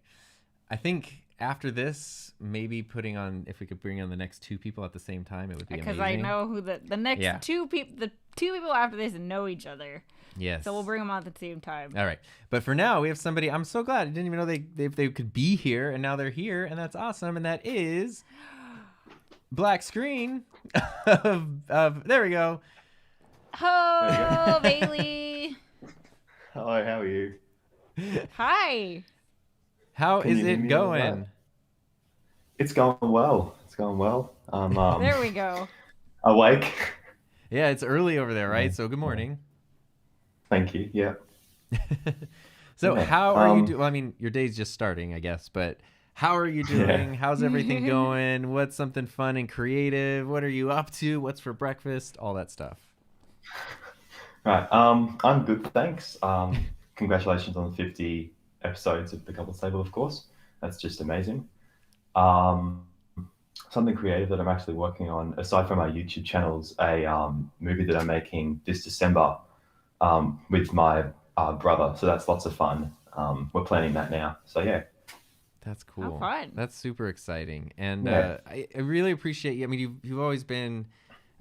I think after this, maybe putting on, if we could bring on the next two people at the same time, it would be Because amazing. I know who the next Yeah. two people, the two people after this know each other. Yes. So we'll bring them on at the same time. All right, but for now we have somebody. I'm so glad I didn't even know they could be here, and now they're here, and that's awesome. And that is black screen of there we go. Oh, Bailey. Hello, how are you? Hi. How Can is you hear it me all right? going? It's going well. It's going well. I'm There we go. awake. Yeah, it's early over there, right? So good morning. Thank you. Yeah. So Yeah, how are you um, doing? Well, I mean, your day's just starting, I guess, but how are you doing? How's everything going? What's something fun and creative? What are you up to? What's for breakfast? All that stuff. Right. I'm good, thanks. Congratulations on the 50 episodes of The Couples Table, of course. That's just amazing. Something creative that I'm actually working on, aside from our YouTube channels, a movie that I'm making this December with my brother. So that's lots of fun. We're planning that now. So yeah. That's cool. fun. That's super exciting. And Yeah. I really appreciate you. I mean, you've always been,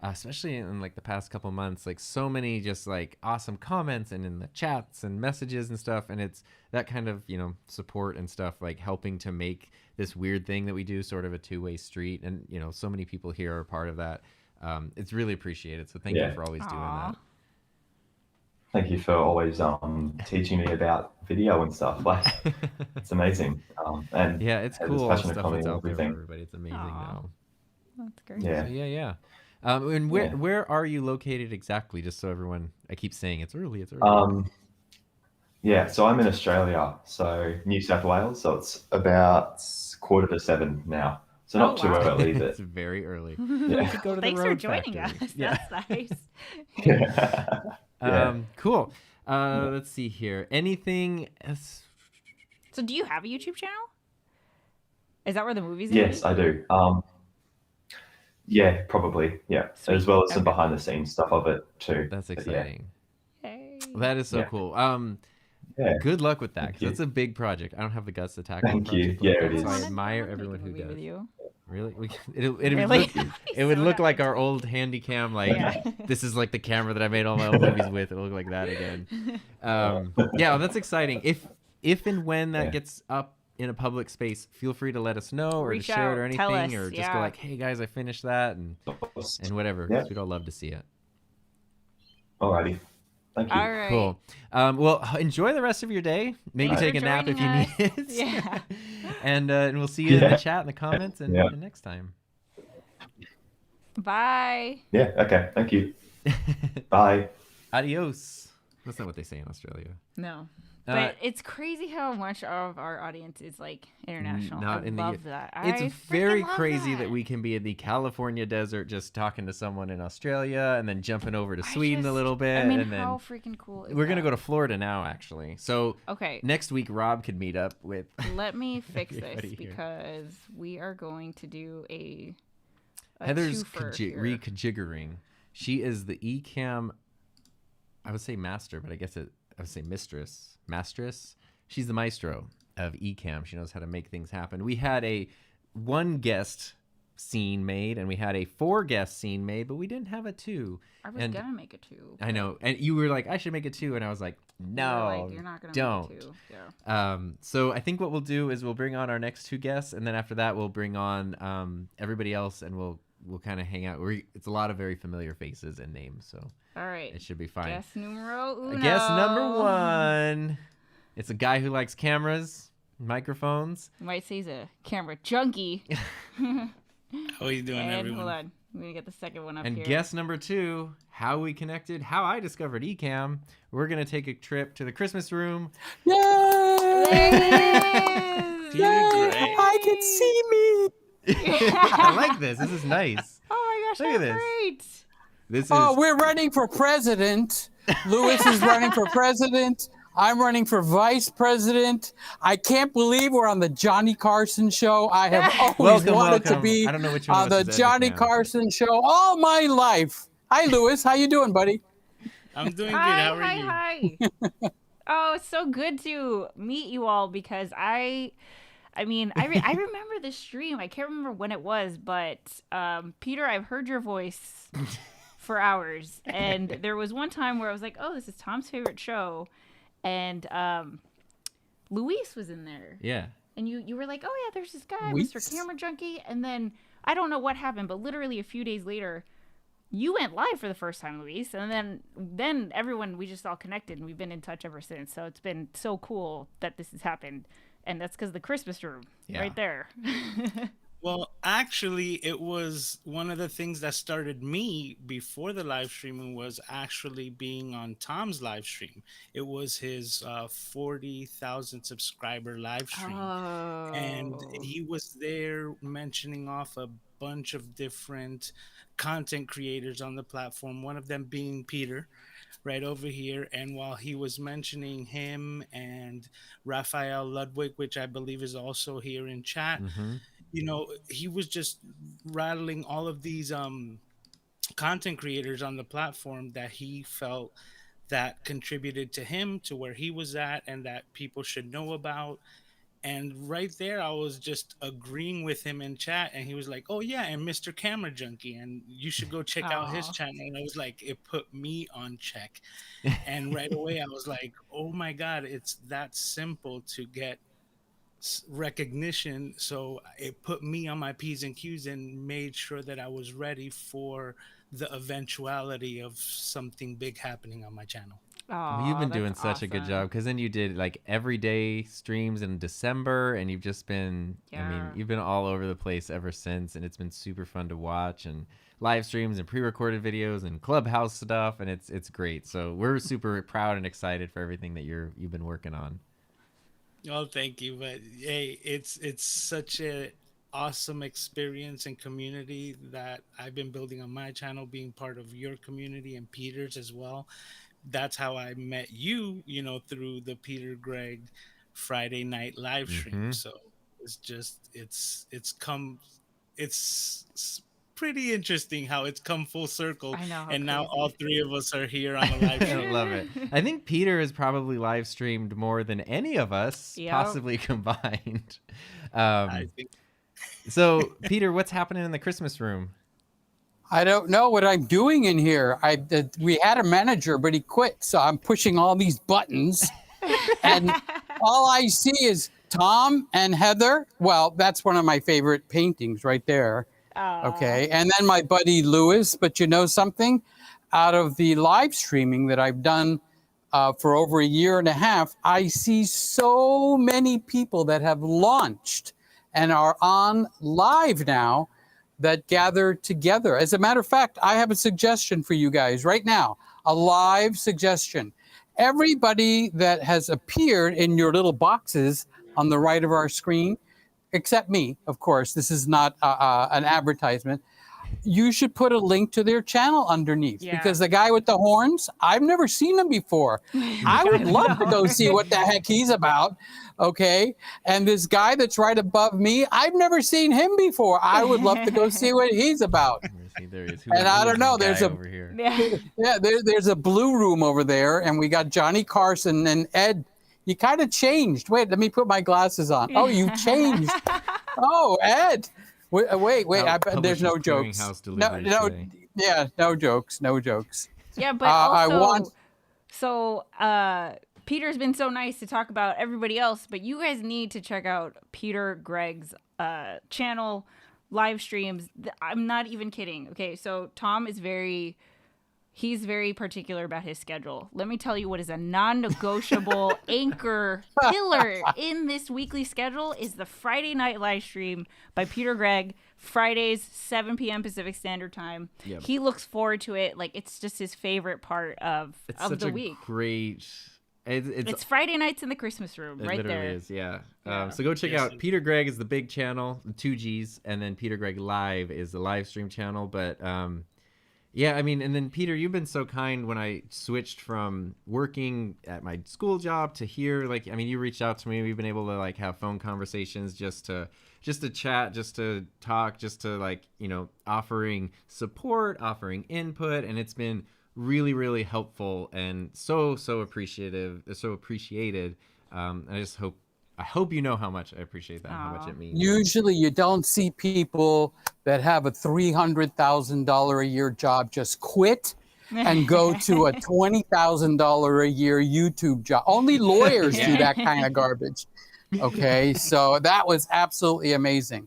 especially in like the past couple months, like so many just like awesome comments and in the chats and messages and stuff. And it's that kind of, support and stuff, like helping to make this weird thing that we do sort of a two-way street. And, so many people here are part of that. It's really appreciated. So thank you Yeah. for always doing Aw. that. Thank you for always teaching me about video and stuff. Like, it's amazing. And Yeah, it's Heather's cool all the passionate stuff comedy that's and out there for everything. everybody. It's amazing Aw. now. That's great. Yeah. So yeah. And where Yeah. where are you located exactly? Just so everyone, I keep saying it's early. It's early. Yeah, so I'm in Australia, so New South Wales. So it's about 6:45 now. So not Oh, too wow. early, It's but very early. yeah. Could go to the Thanks for Road joining Factory. us. Yeah. That's nice. Yeah. Cool. Let's see here. Anything? So, do you have a YouTube channel? Is that where the movie's gonna Yes, be? I do. Yeah, probably. Yeah, Sweet. as well as some Okay. behind the scenes stuff of it too. That's But exciting. Hey. That is so Yeah. cool. Yeah. Good luck with that, Thank because you. that's a big project. I don't have the guts to tackle Thank a you. project like Yeah, it that, is. so I wanna- admire wanna everyone make a who movie does. with you. Really? Really? It would So look like nice. our old handy cam. Like Yeah. this is like the camera that I made all my old movies with. It'll look like that again. Yeah, that's exciting. If and when that Yeah. gets up in a public space, feel free to let us know or Reach to share it or out, tell anything, us, or just yeah. go like, hey guys, I finished that and whatever. 'Cause Yeah. we'd all love to see it. Alrighty. Thank you. All right. Cool. Well, enjoy the rest of your day. Maybe Thanks take for a nap if you joining need it. us. Yeah. And we'll see you in the Yeah. chat, in the comments, and, Yeah. and next time. Bye. Yeah. Okay. Thank you. Bye. Adios. That's not what they say in Australia. No. Uh, But it's crazy how much of our audience is like international. not I in the love that. It's I very freaking love crazy that we can be in the California desert just talking to someone in Australia and then jumping over to Sweden a little bit. I mean, and then how freaking cool is we're going to that? go to Florida now, actually. So Okay, next week, Rob could meet up with. let me fix this Everybody here. because we are going to do a Heather's twofer here. reconfiguring. She is the eCam, I would say master, but I would say mistress. Mastress. She's the maestro of eCam. She knows how to make things happen. We had one guest scene made, and we had a 4-guest scene made, but we didn't have a 2. I was gonna make it 2. I know, and you were like, I should make it 2, and I was like, no, you're not gonna don't. make it 2. Yeah. So I think what we'll do is we'll bring on our next 2 guests, and then after that we'll bring on everybody else, and we'll kind of hang out. It's a lot of very familiar faces and names, so All right. it should be fine. Guess numero uno. Guess number 1. It's a guy who likes cameras, microphones. You might say he's a camera junkie. How are you doing, And everyone? hold on. I'm going to get the second one up And here. guess number 2, how we connected, how I discovered Ecamm. We're going to take a trip to the Christmas room. There it is! Yay! I can see me. I like this. This is nice. Oh my gosh, Look at that's this. great. This is Oh, we're running for president. Lewis is running for president. I'm running for vice president. I can't believe we're on the Johnny Carson show. I have always wanted to be I don't know which one on of the us is Johnny Ecamm. Carson show all my life. Hi, Lewis. How you doing, buddy? I'm doing good. Hi, How are you? hi. Oh, it's so good to meet you all because I remember the stream. I can't remember when it was, but Peter, I've heard your voice for hours, and there was one time where I was like, "Oh, this is Tom's favorite show," and Luis was in there. Yeah. And you were like, "Oh yeah, there's this guy, Luis? Mr. Camera Junkie," and then I don't know what happened, but literally a few days later, you went live for the first time, Luis, and then everyone, we just all connected, and we've been in touch ever since. So it's been so cool that this has happened, and that's because the Christmas room right there. Well, actually, it was one of the things that started me before the live streaming was actually being on Tom's live stream. It was his 40,000 subscriber live stream. Oh. And he was there mentioning off a bunch of different content creators on the platform, one of them being Peter right over here. And while he was mentioning him and Raphael Ludwig, which I believe is also here in chat, you know, he was just rattling all of these content creators on the platform that he felt that contributed to him to where he was at and that people should know about. And right there, I was just agreeing with him in chat, and he was like, "Oh yeah, and Mr. Camera Junkie, and you should go check out his channel." And I was like, it put me on check, and right away I was like, "Oh my God, it's that simple to get recognition." So it put me on my P's and Q's and made sure that I was ready for the eventuality of something big happening on my channel. Oh, You've been doing that's such a good awesome. job, because then you did like everyday streams in December, and you've just been, I mean, Yeah. you've been all over the place ever since, and it's been super fun to watch, and live streams and pre-recorded videos and Clubhouse stuff, and it's great. So we're super proud and excited for everything that you've been working on. Oh, thank you. But hey, it's such a awesome experience and community that I've been building on my channel, being part of your community and Peter's as well. That's how I met you, you know, through the Peter Greg Friday night live stream. So it's just it's pretty interesting how it's come full circle. I know, how And now crazy. all three of us are here on a live I stream. love it. I think Peter has probably live streamed more than any of us Yep. possibly combined. I think So Peter, what's happening in the Christmas room? I don't know what I'm doing in here. We had a manager, but he quit. So I'm pushing all these buttons, and all I see is Tom and Heather. Well, that's one of my favorite paintings right there. Okay, and then my buddy Lewis. But you know something? Out of the live streaming that I've done for over a year and a half, I see so many people that have launched and are on live now that gather together. As a matter of fact, I have a suggestion for you guys right now, a live suggestion. Everybody that has appeared in your little boxes on the right of our screen, except me, of course, this is not an advertisement, you should put a link to their channel underneath, Yeah. because the guy with the horns, I've never seen him before. I would love to go see what the heck he's about. Okay. And this guy that's right above me, I've never seen him before. I would love to go see what he's about. Let me see, there he is. And I don't know, there's over here. Yeah. Yeah, there's a blue room over there, and we got Johnny Carson and Ed. You kind of changed. Wait, let me put my glasses on. Oh, you changed. Oh, Ed. Wait. There's no Publishers jokes. Clearinghouse No, delivery no, today. yeah, no jokes. No jokes. Yeah, but I also, want- so Peter's been so nice to talk about everybody else, but you guys need to check out Peter Gregg's channel, live streams. I'm not even kidding. Okay, so Tom is he's very particular about his schedule. Let me tell you what is a non-negotiable anchor pillar in this weekly schedule is the Friday night live stream by Peter Gregg, Fridays, 7 p.m. Pacific Standard Time. Yep. He looks forward to it. Like, it's just his favorite part of Such the a week. great. It's Friday nights in the Christmas room, It right literally there. is, yeah. Yeah. So go check Yes, out Peter Gregg is the big channel, the 2Gs, and then Peter Gregg Live is the live stream channel. But yeah, I mean, and then Peter, you've been so kind when I switched from working at my school job to here. Like, I mean, you reached out to me. We've been able to like have phone conversations just to chat, just to talk, just to like, you know, offering support, offering input, and it's been really, really helpful and so appreciated. I hope you know how much I appreciate that, how much it means. Usually, you don't see people that have a $300,000 a year job just quit and go to a $20,000 a year YouTube job. Only lawyers do that kind of garbage. Okay, so that was absolutely amazing.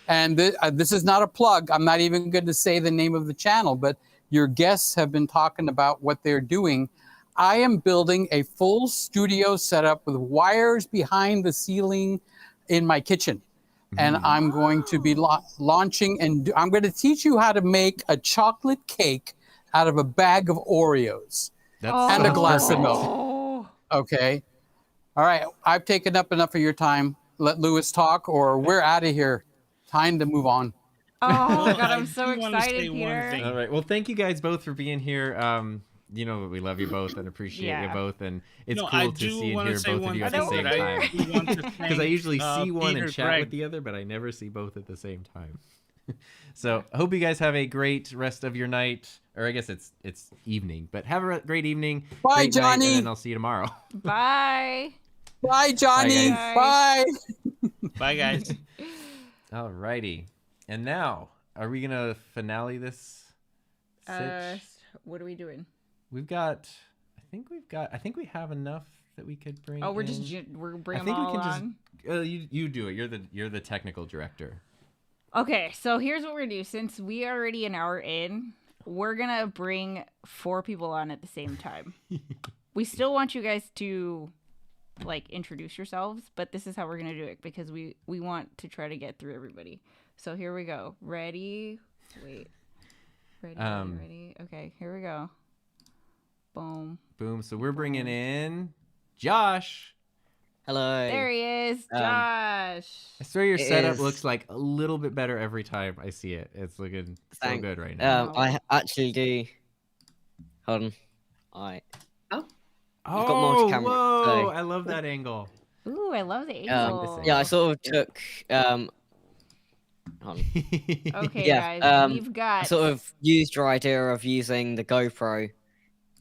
And this is not a plug. I'm not even going to say the name of the channel, but your guests have been talking about what they're doing. I am building a full studio setup with wires behind the ceiling in my kitchen. And I'm going to be launching, and I'm going to teach you how to make a chocolate cake out of a bag of Oreos and a glass of milk. Okay. All right. I've taken up enough of your time. Let Lewis talk, or we're out of here. Time to move on. Oh my God, I I'm so do wanna say excited, one Peter. thing. All right. Well, thank you guys both for being here. You know, we love you both and appreciate you both. And it's No, cool I to do see and wanna hear say both of one you at the thing same that time. I do want to Because I usually thank, see one Peter and chat Gregg. with the other, but I never see both at the same time. So I hope you guys have a great rest of your night. Or I guess it's evening. But have a great evening. Bye, great night, Johnny. and then I'll see you tomorrow. Bye. Bye, Johnny. guys. Bye. Bye, guys. All righty. And now, are we going to finale this? What are we doing? I think we have enough that we could bring. Oh, we're in. just we're I bringing think them we all can on. just. You do it. You're the technical director. Okay, so here's what we're gonna do. Since we are already an hour in, we're gonna bring 4 people on at the same time. We still want you guys to like introduce yourselves, but this is how we're gonna do it because we want to try to get through everybody. So here we go. Ready? Wait. Ready? Okay, here we go. Boom. Boom. So we're bringing in Josh. Hello. There he is, Josh. I swear your It setup is- looks like a little bit better every time I see it. It's looking so Thank- good right now. I actually do. Hold on. Alright. Oh, got more camera, whoa! so- I love that angle. Ooh, I love the angle. Yeah, I sort of took. Hold on. Okay, Yeah, guys, we've I got. sort of used your idea of using the GoPro.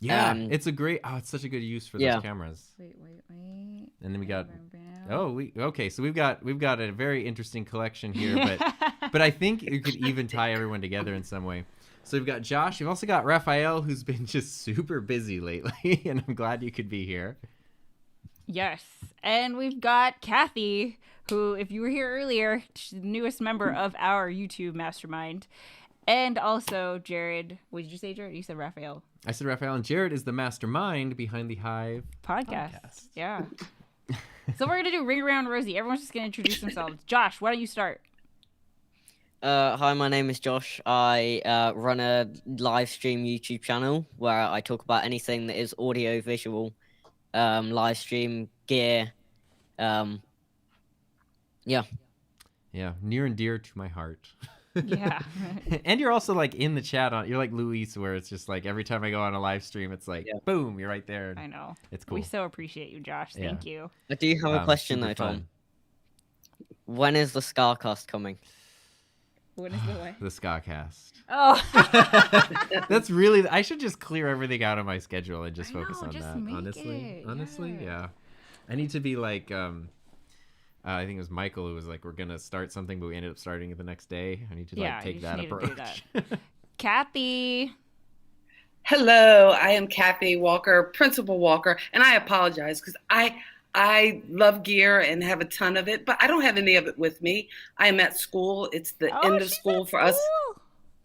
Yeah, it's such a good use for those Yeah. cameras. Wait. And then we got. Okay, so we've got a very interesting collection here, but I think you could even tie everyone together in some way. So we've got Josh. You've also got Raphael, who's been just super busy lately, and I'm glad you could be here. Yes, and we've got Kathy, who, if you were here earlier, she's the newest member of our YouTube mastermind, and also Jared. What did you say, Jared? You said Raphael. I said Raphael, and Jared is the mastermind behind the Hive Podcast. Yeah. So we're gonna do Ring Around Rosie. Everyone's just gonna introduce themselves. Josh, why don't you start? Hi, my name is Josh. I run a live stream YouTube channel where I talk about anything that is audio visual, live stream gear. Yeah. Yeah, near and dear to my heart. Yeah. And you're also like in the chat you're like Luis, where it's just like every time I go on a live stream, it's like boom, you're right there. I know. It's cool. We so appreciate you, Josh. Yeah. Thank you. I do have a question super though, Tom. fun. When is the Scarcast coming? What is the way? The Scacast. Oh. That's really. I should just clear everything out of my schedule and just I focus know, on just that. make Honestly, it, yeah. I need to be like I think it was Michael who was like, we're going to start something, but we ended up starting it the next day. I need to Yeah, like you take just that need to do approach. that. Kathy. Hello, I am Kathy Walker, Principal Walker, and I apologize because I love gear and have a ton of it, but I don't have any of it with me. I am at school. It's the end of school for us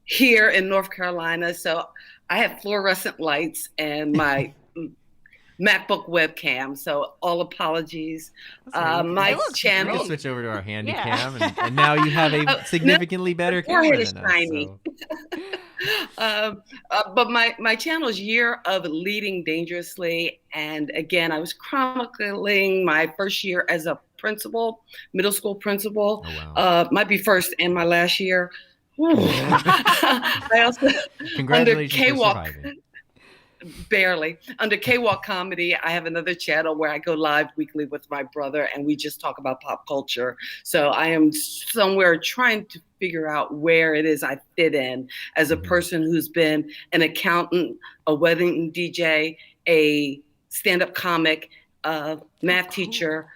here in North Carolina, so I have fluorescent lights and my MacBook webcam, so all apologies. My You channel. can switch over to our handy cam, and now you have a significantly better camera forehead is than us. shiny. So. But my channel is Year of Leading Dangerously, and again, I was chronicling my first year as a principal, middle school principal. Oh, wow. Might be first and my last year. I also Congratulations under for K-Walk. surviving. Barely. Under K-Walk Comedy, I have another channel where I go live weekly with my brother and we just talk about pop culture. So I am somewhere trying to figure out where it is I fit in as a person who's been an accountant, a wedding DJ, a stand-up comic, a math teacher,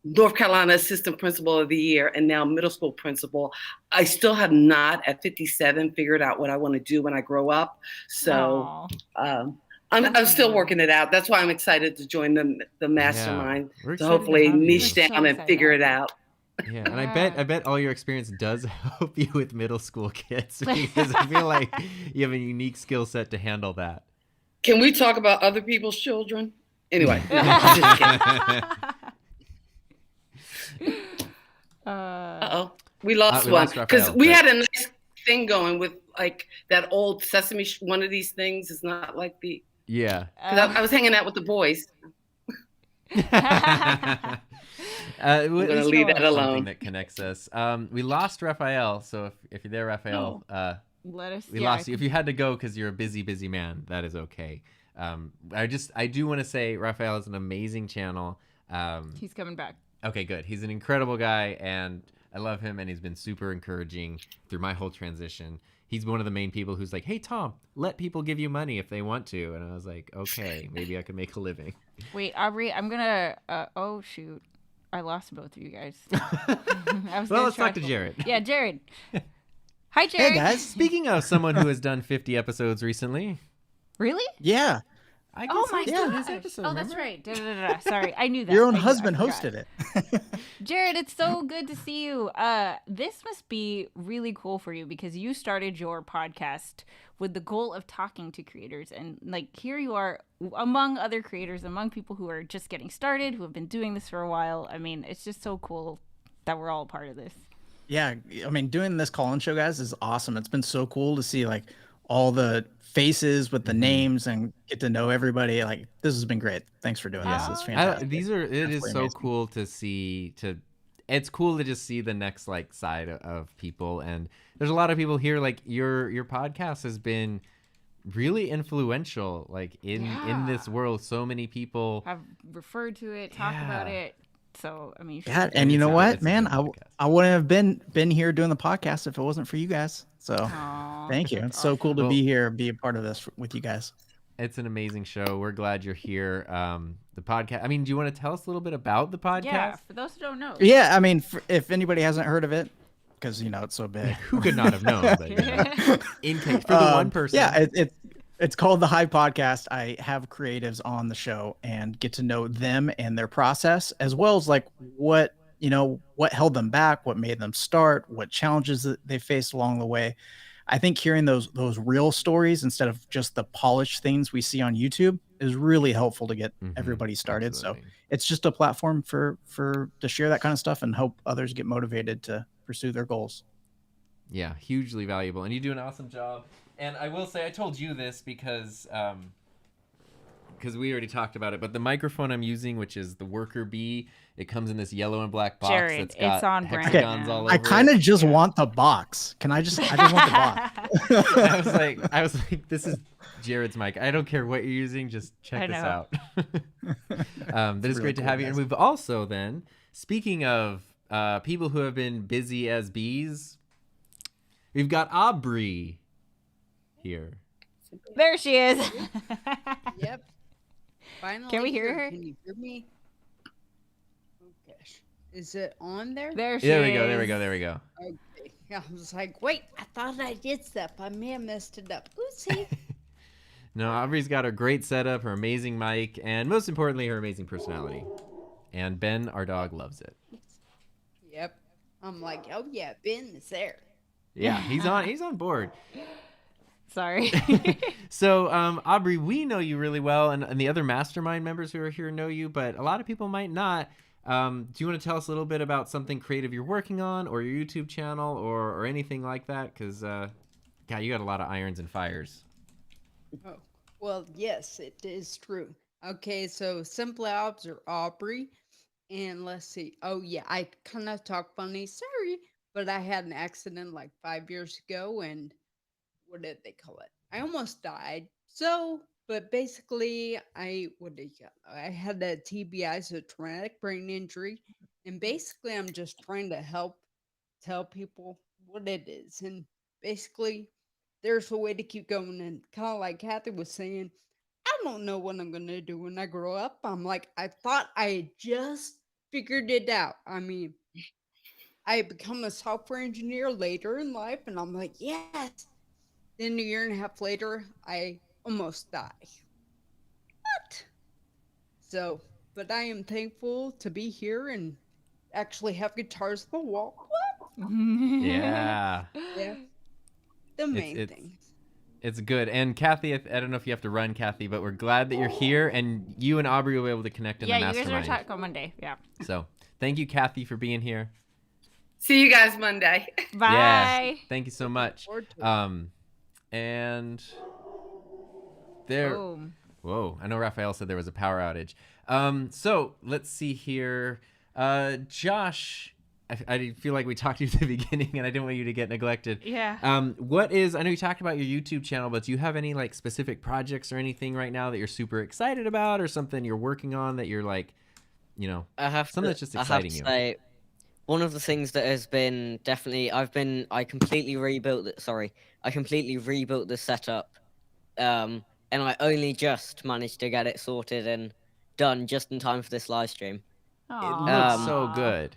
North Carolina Assistant Principal of the Year, and now middle school principal. I still have not, at 57, figured out what I want to do when I grow up. So I'm still working it out. That's why I'm excited to join the mastermind to hopefully niche down and figure it out. Yeah, and I bet all your experience does help you with middle school kids because I feel like you have a unique skill set to handle that. Can we talk about other people's children? Anyway. Uh-oh. We lost one because we had a nice thing going with like that old Sesame one of these things is not like the I was hanging out with the boys. I'm gonna leave that alone. Something that connects us. We lost Raphael, so if you're there, Raphael, we lost you. If you had to go because you're a busy man, that is okay. I do want to say Raphael is an amazing channel. He's coming back. Okay, good. He's an incredible guy, and I love him, and he's been super encouraging through my whole transition. He's one of the main people who's like, hey, Tom, let people give you money if they want to. And I was like, okay, maybe I can make a living. Wait, Aubrey, I'm going to... oh, shoot. I lost both of you guys. Well, let's talk to Jared. Yeah, Jared. Hi, Jared. Hey, guys. Speaking of someone who has done 50 episodes recently. Really? Yeah. Oh my gosh. Oh, that's right. Sorry, I knew that. Your own husband hosted it. Jared, it's so good to see you. This must be really cool for you because you started your podcast with the goal of talking to creators. And like here you are among other creators, among people who are just getting started, who have been doing this for a while. I mean, it's just so cool that we're all a part of this. Yeah. I mean, doing this call-in show, guys, is awesome. It's been so cool to see like all the faces with the names and get to know everybody. Like this has been great. Thanks for doing this. It's fantastic. It is so cool to see. It's cool to just see the next like side of people. And there's a lot of people here. Like your podcast has been really influential. Like in this world, so many people have referred to it, talked about it. So I mean, and you know what, man, I wouldn't have been here doing the podcast if it wasn't for you guys. So thank you. It's so cool to be here, be a part of this with you guys. It's an amazing show. We're glad you're here. The podcast. I mean, do you want to tell us a little bit about the podcast? Yeah, for those who don't know. Yeah, I mean, if anybody hasn't heard of it, because it's so big. Who could not have known? But, in case for the one person. Yeah, it's called the Hive Podcast. I have creatives on the show and get to know them and their process, as well as like what held them back, what made them start, what challenges that they faced along the way. I think hearing those real stories instead of just the polished things we see on YouTube is really helpful to get everybody started. Absolutely. So it's just a platform to share that kind of stuff and help others get motivated to pursue their goals. Yeah, hugely valuable. And you do an awesome job. And I will say, I told you this because we already talked about it, but the microphone I'm using, which is the Worker Bee, it comes in this yellow and black box. Jared, that's got it's on brand. hexagons all over I kind of just want the box. I just want the box. I was like, this is Jared's mic. I don't care what you're using. Just check this out. That is really great to have you. And we've also then, speaking of people who have been busy as bees, we've got Aubrey here. There she is. Yep. Finally. Can we hear her? Can you hear me? Oh gosh. Is it on there? There she There is. we go. There we go. There we go. Okay. I was like, wait, I thought I did stuff. I may have messed it up. Oopsie. No, Aubrey's got her great setup, her amazing mic, and most importantly, her amazing personality. And Ben, our dog, loves it. Yep. I'm like, oh yeah, Ben is there. Yeah, he's on board. Sorry. So, Aubrey, we know you really well, and the other mastermind members who are here know you, but a lot of people might not. Do you want to tell us a little bit about something creative you're working on, or your YouTube channel, or anything like that? Because, God, you got a lot of irons and fires. Oh, well, yes, it is true. Okay, so Simple Albs or Aubrey. And let's see. Oh, yeah, I kind of talk funny. Sorry, but I had an accident like 5 years ago, and what did they call it? I almost died. So, but basically, I had a TBI, so traumatic brain injury, and basically, I'm just trying to help tell people what it is, and basically, there's a way to keep going. And kind of like Kathy was saying, I don't know what I'm gonna do when I grow up. I'm like, I thought I had just figured it out. I mean, I become a software engineer later in life, and I'm like, yes. Then a year and a half later, I almost die. What? So, but I am thankful to be here and actually have guitars on the wall. What? Yeah. Yeah. The main thing. It's good. And Kathy, I don't know if you have to run, Kathy, but we're glad that you're here, and you and Aubrey will be able to connect in the mastermind. Yeah, you guys are talking on Monday. Yeah. So thank you, Kathy, for being here. See you guys Monday. Bye. Yeah, thank you so much. And there. Boom. Whoa! I know Raphael said there was a power outage. So let's see here. Josh, I feel like we talked to you at the beginning, and I didn't want you to get neglected. Yeah. What is? I know you talked about your YouTube channel, but do you have any like specific projects or anything right now that you're super excited about, or something you're working on that you're like, you know, something that's just exciting you? Say, one of the things that has been definitely, I completely rebuilt the setup, and I only just managed to get it sorted and done just in time for this live stream. It looks so good.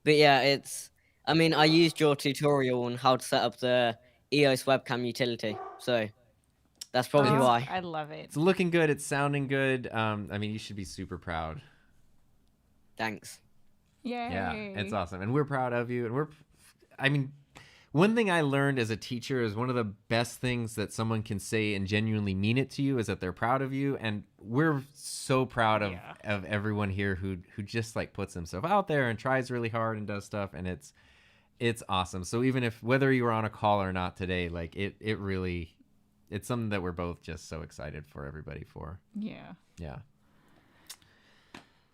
But yeah, I used your tutorial on how to set up the EOS webcam utility, so that's probably why. I love it. It's looking good. It's sounding good. You should be super proud. Thanks. Yay. Yeah, it's awesome. And we're proud of you. And one thing I learned as a teacher is one of the best things that someone can say and genuinely mean it to you is that they're proud of you. And we're so proud of everyone here who just like puts himself out there and tries really hard and does stuff. And it's awesome. So even if whether you were on a call or not today, like it really, it's something that we're both just so excited for everybody for. Yeah. Yeah.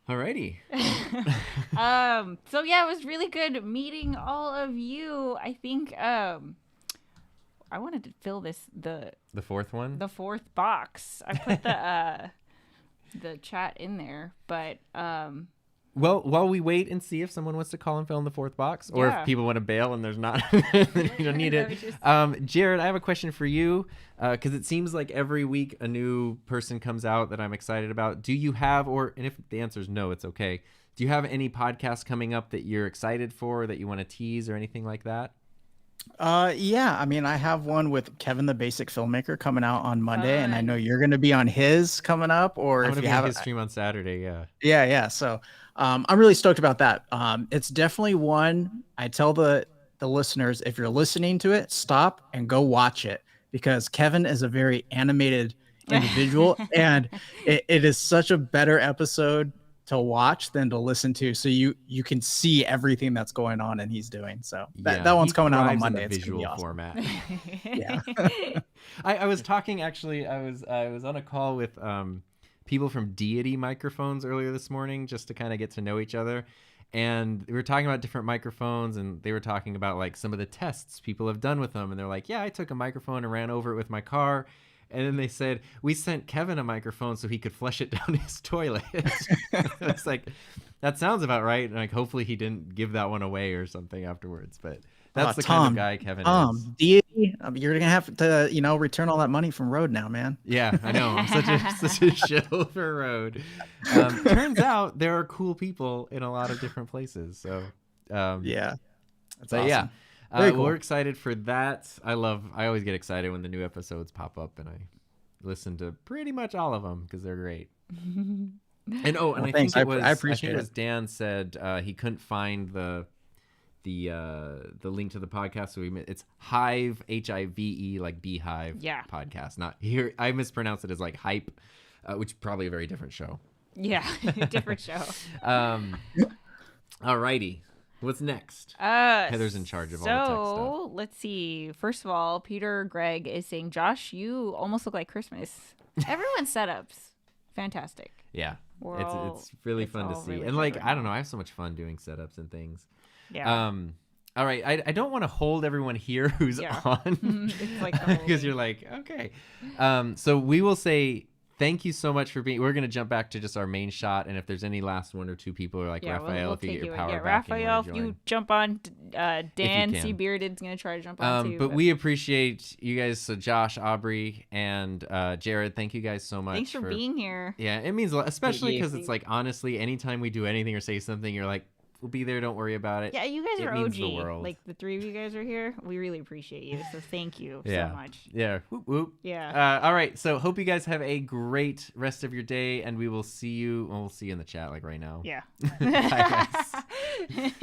Alrighty. So yeah, it was really good meeting all of you. I think I wanted to fill the fourth one. The fourth box. I put the chat in there, but well, while we wait and see if someone wants to call and fill in the fourth box, or if people want to bail and there's not, then you don't need it. Jared, I have a question for you, because it seems like every week a new person comes out that I'm excited about. Do you have, and if the answer is no, it's okay. Do you have any podcasts coming up that you're excited for, that you want to tease or anything like that? Yeah, I have one with Kevin the Basic Filmmaker coming out on Monday, and I know you're going to be on his coming up, or I'm if you have have his stream on Saturday. Yeah. So I'm really stoked about that. It's definitely one I tell the listeners, if you're listening to it, stop and go watch it, because Kevin is a very animated individual, and it is such a better episode to watch than to listen to, so you can see everything that's going on and he's doing. So that one's coming out on Monday. It's visual awesome. format. Yeah. I was talking, actually, I was on a call with people from Deity Microphones earlier this morning, just to kind of get to know each other, and we were talking about different microphones, and they were talking about like some of the tests people have done with them, and they're like, yeah, I took a microphone and ran over it with my car. And then they said, we sent Kevin a microphone so he could flush it down his toilet. It's like, that sounds about right. And like, hopefully he didn't give that one away or something afterwards. But That's the kind of guy Kevin is. Deity, you're gonna have to, return all that money from Road now, man. Yeah, I know. I'm such a shill for Road. Turns out there are cool people in a lot of different places. So yeah, that's awesome. Yeah, cool. We're excited for that. I always get excited when the new episodes pop up, and I listen to pretty much all of them because they're great. And I think it was Dan said he couldn't find the link to the podcast, so it's Hive, Hive, like Beehive podcast. Not here. I mispronounced it as like Hype, which is probably a very different show. Yeah, different show. Alrighty. What's next? Heather's in charge of all the tech stuff. So let's see. First of all, Peter Greg is saying, Josh, you almost look like Christmas. Everyone's setups, fantastic. Yeah, it's really fun to see, really and like I don't know, I have so much fun doing setups and things. Yeah. All right, I don't want to hold everyone here who's on, it's like because you're like okay. So we will say thank you so much for being. We're gonna jump back to just our main shot, and if there's any last one or two people, or like Raphael, we'll if you get your power back, Raphael, if you jump on. Dan C. Bearded's gonna try to jump on too. But we appreciate you guys. So Josh, Aubrey, and Jared, thank you guys so much. Thanks for being here. Yeah, it means a lot, especially because it's like honestly, anytime we do anything or say something, you're like, we'll be there. Don't worry about it. Yeah, you guys are OG. The world. Like the three of you guys are here. We really appreciate you. So thank you so much. Yeah. Whoop, whoop. Yeah. All right. So hope you guys have a great rest of your day, and we will see you. We'll see you in the chat like right now. Yeah. Bye, guys.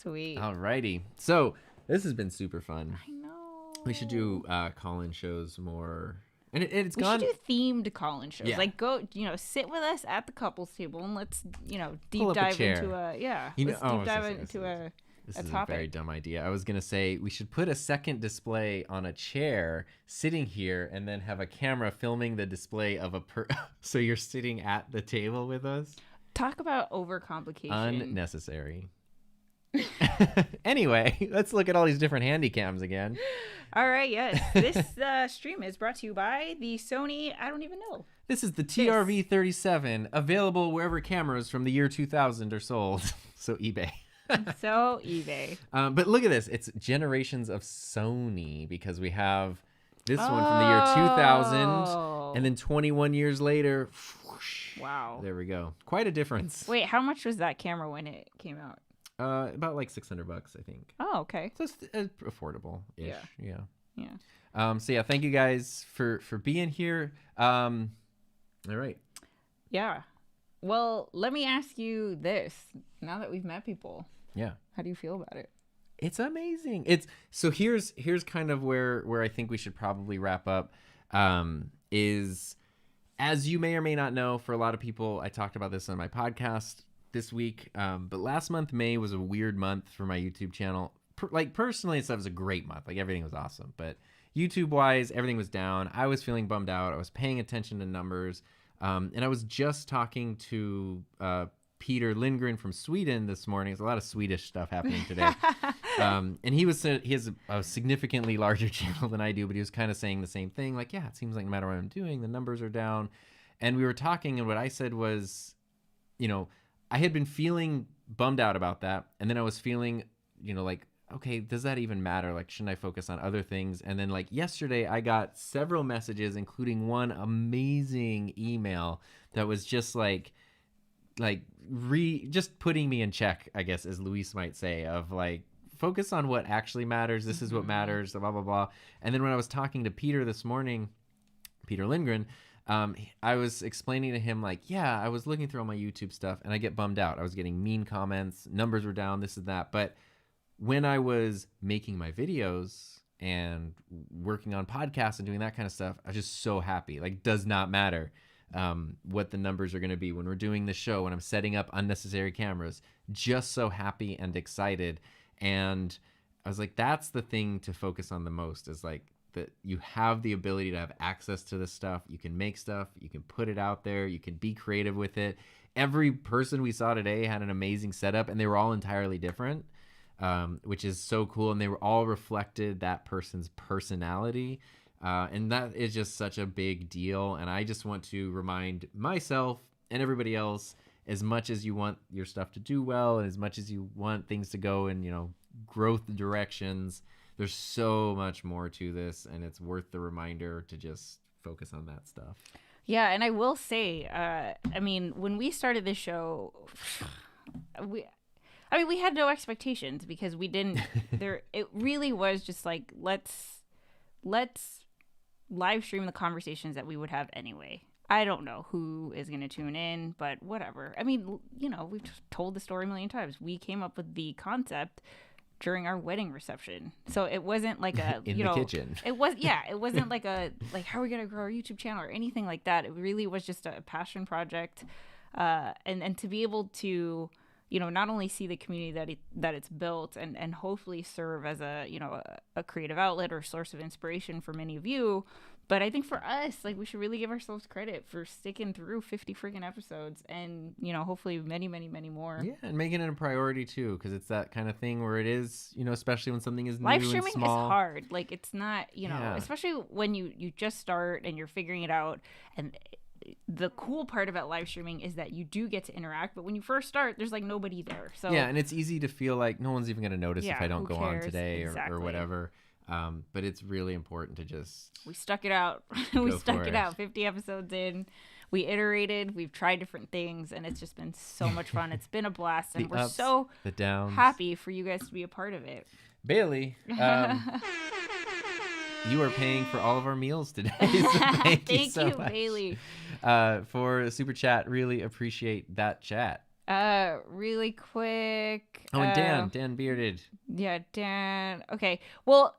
Sweet. Alrighty. So this has been super fun. I know. We should do call-in shows more. And it's we gone. We should do themed call-in shows. Yeah. Like go, sit with us at the couples table and let's, deep Pull up a dive chair. into a let's deep dive into a This is topic. a very dumb idea. I was gonna say we should put a second display on a chair sitting here, and then have a camera filming the display of so you're sitting at the table with us. Talk about overcomplication. Unnecessary. Anyway, let's look at all these different handy cams again. All right, yes. This stream is brought to you by the Sony, I don't even know. This is the TRV-37, available wherever cameras from the year 2000 are sold. So eBay. So eBay. But look at this. It's generations of Sony, because we have this one from the year 2000, and then 21 years later, whoosh, wow. There we go. Quite a difference. Wait, how much was that camera when it came out? About like $600, I think. Oh, okay. So it's affordable-ish. Yeah. So yeah, thank you guys for being here. All right. Yeah. Well, let me ask you this. Now that we've met people. Yeah. How do you feel about it? It's amazing. So here's kind of where I think we should probably wrap up. Is, as you may or may not know, for a lot of people, I talked about this on my podcast this week, but last month, May, was a weird month for my YouTube channel. Personally, it was a great month. Like, everything was awesome, but YouTube wise, everything was down. I was feeling bummed out. I was paying attention to numbers, and I was just talking to Peter Lindgren from Sweden this morning. There's a lot of Swedish stuff happening today. And he has a significantly larger channel than I do, but he was kind of saying the same thing. Like, yeah, it seems like no matter what I'm doing, the numbers are down. And we were talking, and what I said was, I had been feeling bummed out about that. And then I was feeling, like, okay, does that even matter? Like, shouldn't I focus on other things? And then, like, yesterday I got several messages, including one amazing email that was just just putting me in check, I guess, as Luis might say, of like, focus on what actually matters. This is what matters, blah, blah, blah. And then when I was talking to Peter this morning, Peter Lindgren, I was explaining to him, like, yeah, I was looking through all my YouTube stuff and I get bummed out. I was getting mean comments, numbers were down, this and that. But when I was making my videos and working on podcasts and doing that kind of stuff, I was just so happy. Like, does not matter what the numbers are going to be when we're doing the show, when I'm setting up unnecessary cameras, just so happy and excited. And I was like, that's the thing to focus on the most, is like, that you have the ability to have access to this stuff. You can make stuff, you can put it out there, you can be creative with it. Every person we saw today had an amazing setup, and they were all entirely different, which is so cool. And they were all reflected that person's personality. And that is just such a big deal. And I just want to remind myself and everybody else, as much as you want your stuff to do well, and as much as you want things to go in, growth directions. There's so much more to this, and it's worth the reminder to just focus on that stuff. Yeah, and I will say, I mean, when we started this show, we had no expectations because we didn't. It really was just like let's live stream the conversations that we would have anyway. I don't know who is going to tune in, but whatever. I mean, you know, we've told the story a million times. We came up with the concept during our wedding reception, so it wasn't like a in the kitchen. It wasn't like how are we gonna grow our YouTube channel or anything like that. It really was just a passion project, and to be able to, you know, not only see the community that it's built and hopefully serve as a, you know, a creative outlet or source of inspiration for many of you. But I think for us, like, we should really give ourselves credit for sticking through 50 freaking episodes and, you know, hopefully many, many, many more. Yeah, and making it a priority, too, because it's that kind of thing where it is, you know, especially when something is live new streaming and small. is hard. Like, it's not, you know, especially when you just start and you're figuring it out. And the cool part about live streaming is that you do get to interact, but when you first start, there's like nobody there. So yeah, and it's easy to feel like no one's even going to notice if I don't go on today exactly. or whatever. But it's really important to just... We stuck it out. We stuck it out. 50 episodes in. We iterated. We've tried different things, and it's just been so much fun. It's been a blast, and we're so the downs. Happy for you guys to be a part of it. Bailey, you are paying for all of our meals today. So thank you so much. Bailey. For a super chat. Really appreciate that chat. Really quick. Oh, and Dan Bearded. Yeah, Dan. Okay. Well,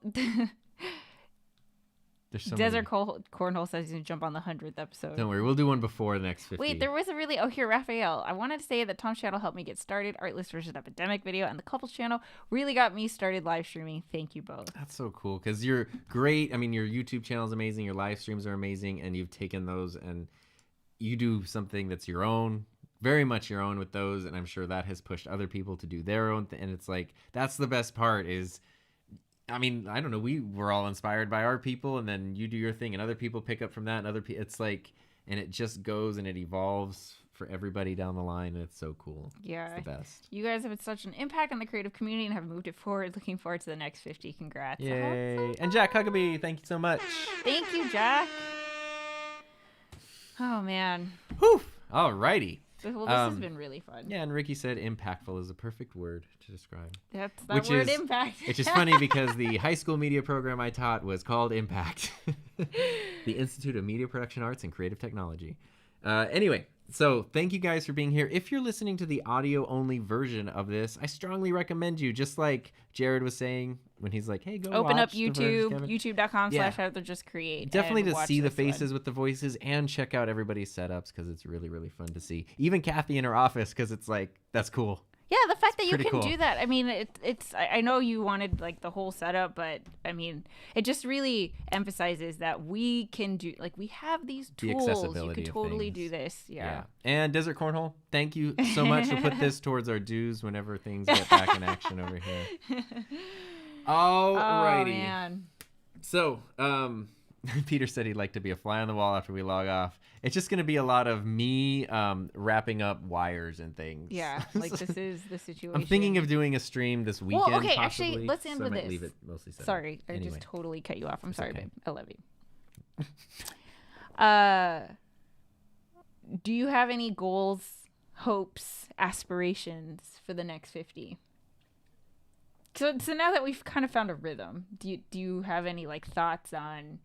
there's so Desert Cornhole says he's gonna jump on the 100th episode. Don't worry, we'll do one before the next 50. Wait, there was a really... Oh, here, Raphael. I wanted to say that Tom's channel helped me get started. Artless versus Epidemic video and the Couples channel really got me started live streaming. Thank you both. That's so cool because you're great. I mean, your YouTube channel is amazing. Your live streams are amazing, and you've taken those and you do something that's your own. Very much your own with those, and I'm sure that has pushed other people to do their own and it's like that's the best part is, I mean, I don't know, we were all inspired by our people, and then you do your thing and other people pick up from that, and other people, it's like, and it just goes and it evolves for everybody down the line, and it's so cool. Yeah, it's the best. You guys have had such an impact on the creative community and have moved it forward. Looking forward to the next 50. Congrats. Yay. And Jack Huckabee, thank you so much. Thank you, Jack. Oh man. Whew. Alrighty. Well, this has been really fun. Yeah, and Ricky said impactful is a perfect word to describe. That's that word, impact. Which is funny because the high school media program I taught was called Impact. The Institute of Media Production Arts and Creative Technology. Anyway, so thank you guys for being here. If you're listening to the audio-only version of this, I strongly recommend you, just like Jared was saying when he's like, hey, go open up watch YouTube, youtube.com/HeatherJustCreate. Definitely to see the faces with the voices and check out everybody's setups because it's really, really fun to see. Even Kathy in her office because it's like, that's cool. Yeah, the fact that you can cool. do that. I mean, it's. I know you wanted like the whole setup, but I mean, it just really emphasizes that we can do. Like, we have these tools. The accessibility. You could totally do this. Yeah. And Desert Cornhole, thank you so much to put this towards our dues whenever things get back in action over here. Alrighty. Oh man. So, Peter said he'd like to be a fly on the wall after we log off. It's just going to be a lot of me wrapping up wires and things. Yeah, like this is the situation. I'm thinking of doing a stream this weekend. Well, okay, possibly, actually, let's end so with I might this. Leave it mostly set Sorry, up. Anyway. I just totally cut you off. I'm sorry, okay. babe. I love you. Do you have any goals, hopes, aspirations for the next 50? So now that we've kind of found a rhythm, do you have any like thoughts on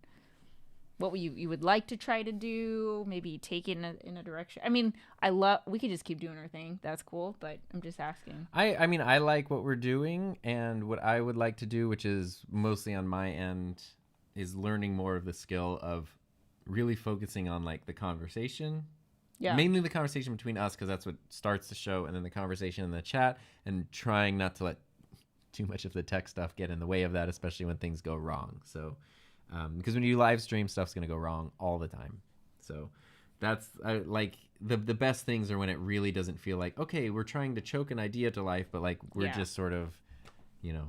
what you would like to try to do? Maybe take it in a direction. I mean, we could just keep doing our thing. That's cool, but I'm just asking. I mean, I like what we're doing, and what I would like to do, which is mostly on my end, is learning more of the skill of really focusing on like the conversation. Yeah. Mainly the conversation between us, because that's what starts the show, and then the conversation in the chat, and trying not to let too much of the tech stuff get in the way of that, especially when things go wrong. So because when you live stream, stuff's gonna go wrong all the time. So that's like the best things are when it really doesn't feel like, okay, we're trying to choke an idea to life, but like we're just sort of, you know,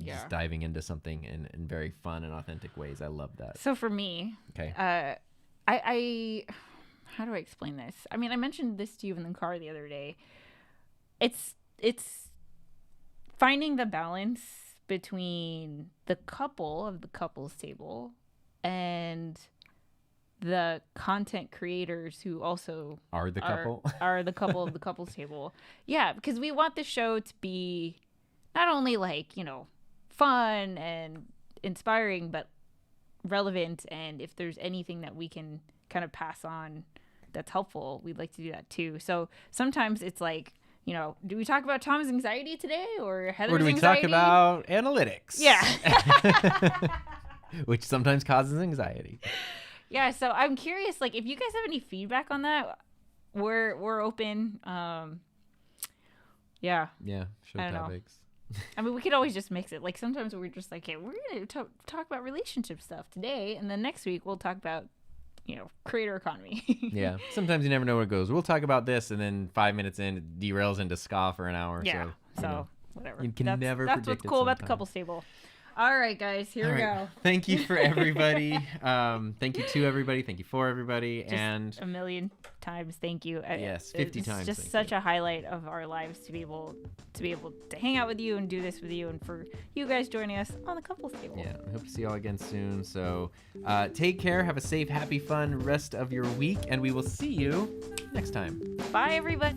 just diving into something in very fun and authentic ways. I love that. So for me, okay, I how do I explain this? I mean, I mentioned this to you in the car the other day. It's finding the balance between the couple of the couples table and the content creators who also Are the couple. are the couple of the couples table. Yeah, because we want the show to be not only like, you know, fun and inspiring, but relevant. And if there's anything that we can kind of pass on that's helpful, we'd like to do that too. So sometimes it's like, you know, do we talk about Tom's anxiety today or Heather's Or do we anxiety? talk about analytics? Yeah. Which sometimes causes anxiety. Yeah, so I'm curious, like, if you guys have any feedback on that, we're open. Yeah. Yeah, show I don't know. topics. I mean, we could always just mix it. Like, sometimes we're just like, hey, we're going to talk about relationship stuff today, and then next week we'll talk about, you know, creator economy. Yeah. Sometimes you never know where it goes. We'll talk about this, and then 5 minutes in, it derails into ska for an hour. Yeah, So, you know, whatever. You can never That's predict what's it cool about the sometimes. couples table. All right, guys, here we All right. go. Thank you for everybody. Thank you to everybody. Thank you for everybody. Just and a million times thank you. Yes, 50 times It's just thank such a highlight of our lives to be able to hang out with you and do this with you, and for you guys joining us on the couples table. yeah, I hope to see you all again soon. So take care. Have a safe, happy, fun rest of your week, and we will see you next time. Bye, everybody.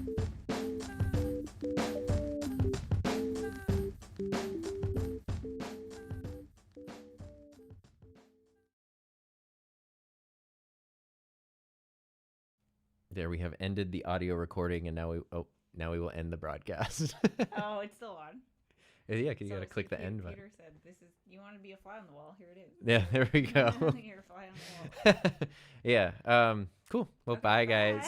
There, we have ended the audio recording, and now we will end the broadcast. Oh, it's still on. Yeah, 'cause you gotta click the end button. Peter said, "This is you want to be a fly on the wall. Here it is." Yeah, there we go. You're a fly on the wall. Yeah. Cool. Well, bye, guys.